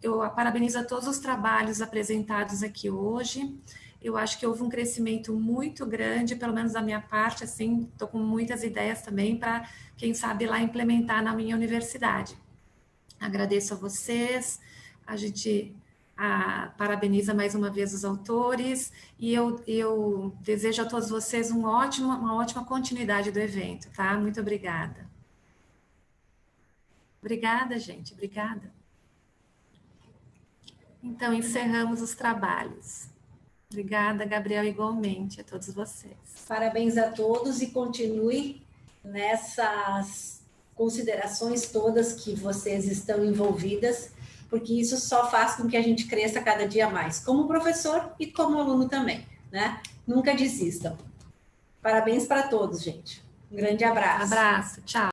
Eu parabenizo a todos os trabalhos apresentados aqui hoje. Eu acho que houve um crescimento muito grande, pelo menos da minha parte, assim, estou com muitas ideias também para, quem sabe, lá implementar na minha universidade. Agradeço a vocês, a gente parabeniza mais uma vez os autores e eu desejo a todos vocês uma ótima continuidade do evento, tá? Muito obrigada. Obrigada, gente, obrigada. Então, encerramos os trabalhos. Obrigada, Gabriel, igualmente a todos vocês. Parabéns a todos e continue nessas considerações todas que vocês estão envolvidas, porque isso só faz com que a gente cresça cada dia mais, como professor e como aluno também, né? Nunca desistam. Parabéns para todos, gente. Um grande abraço. Abraço, tchau.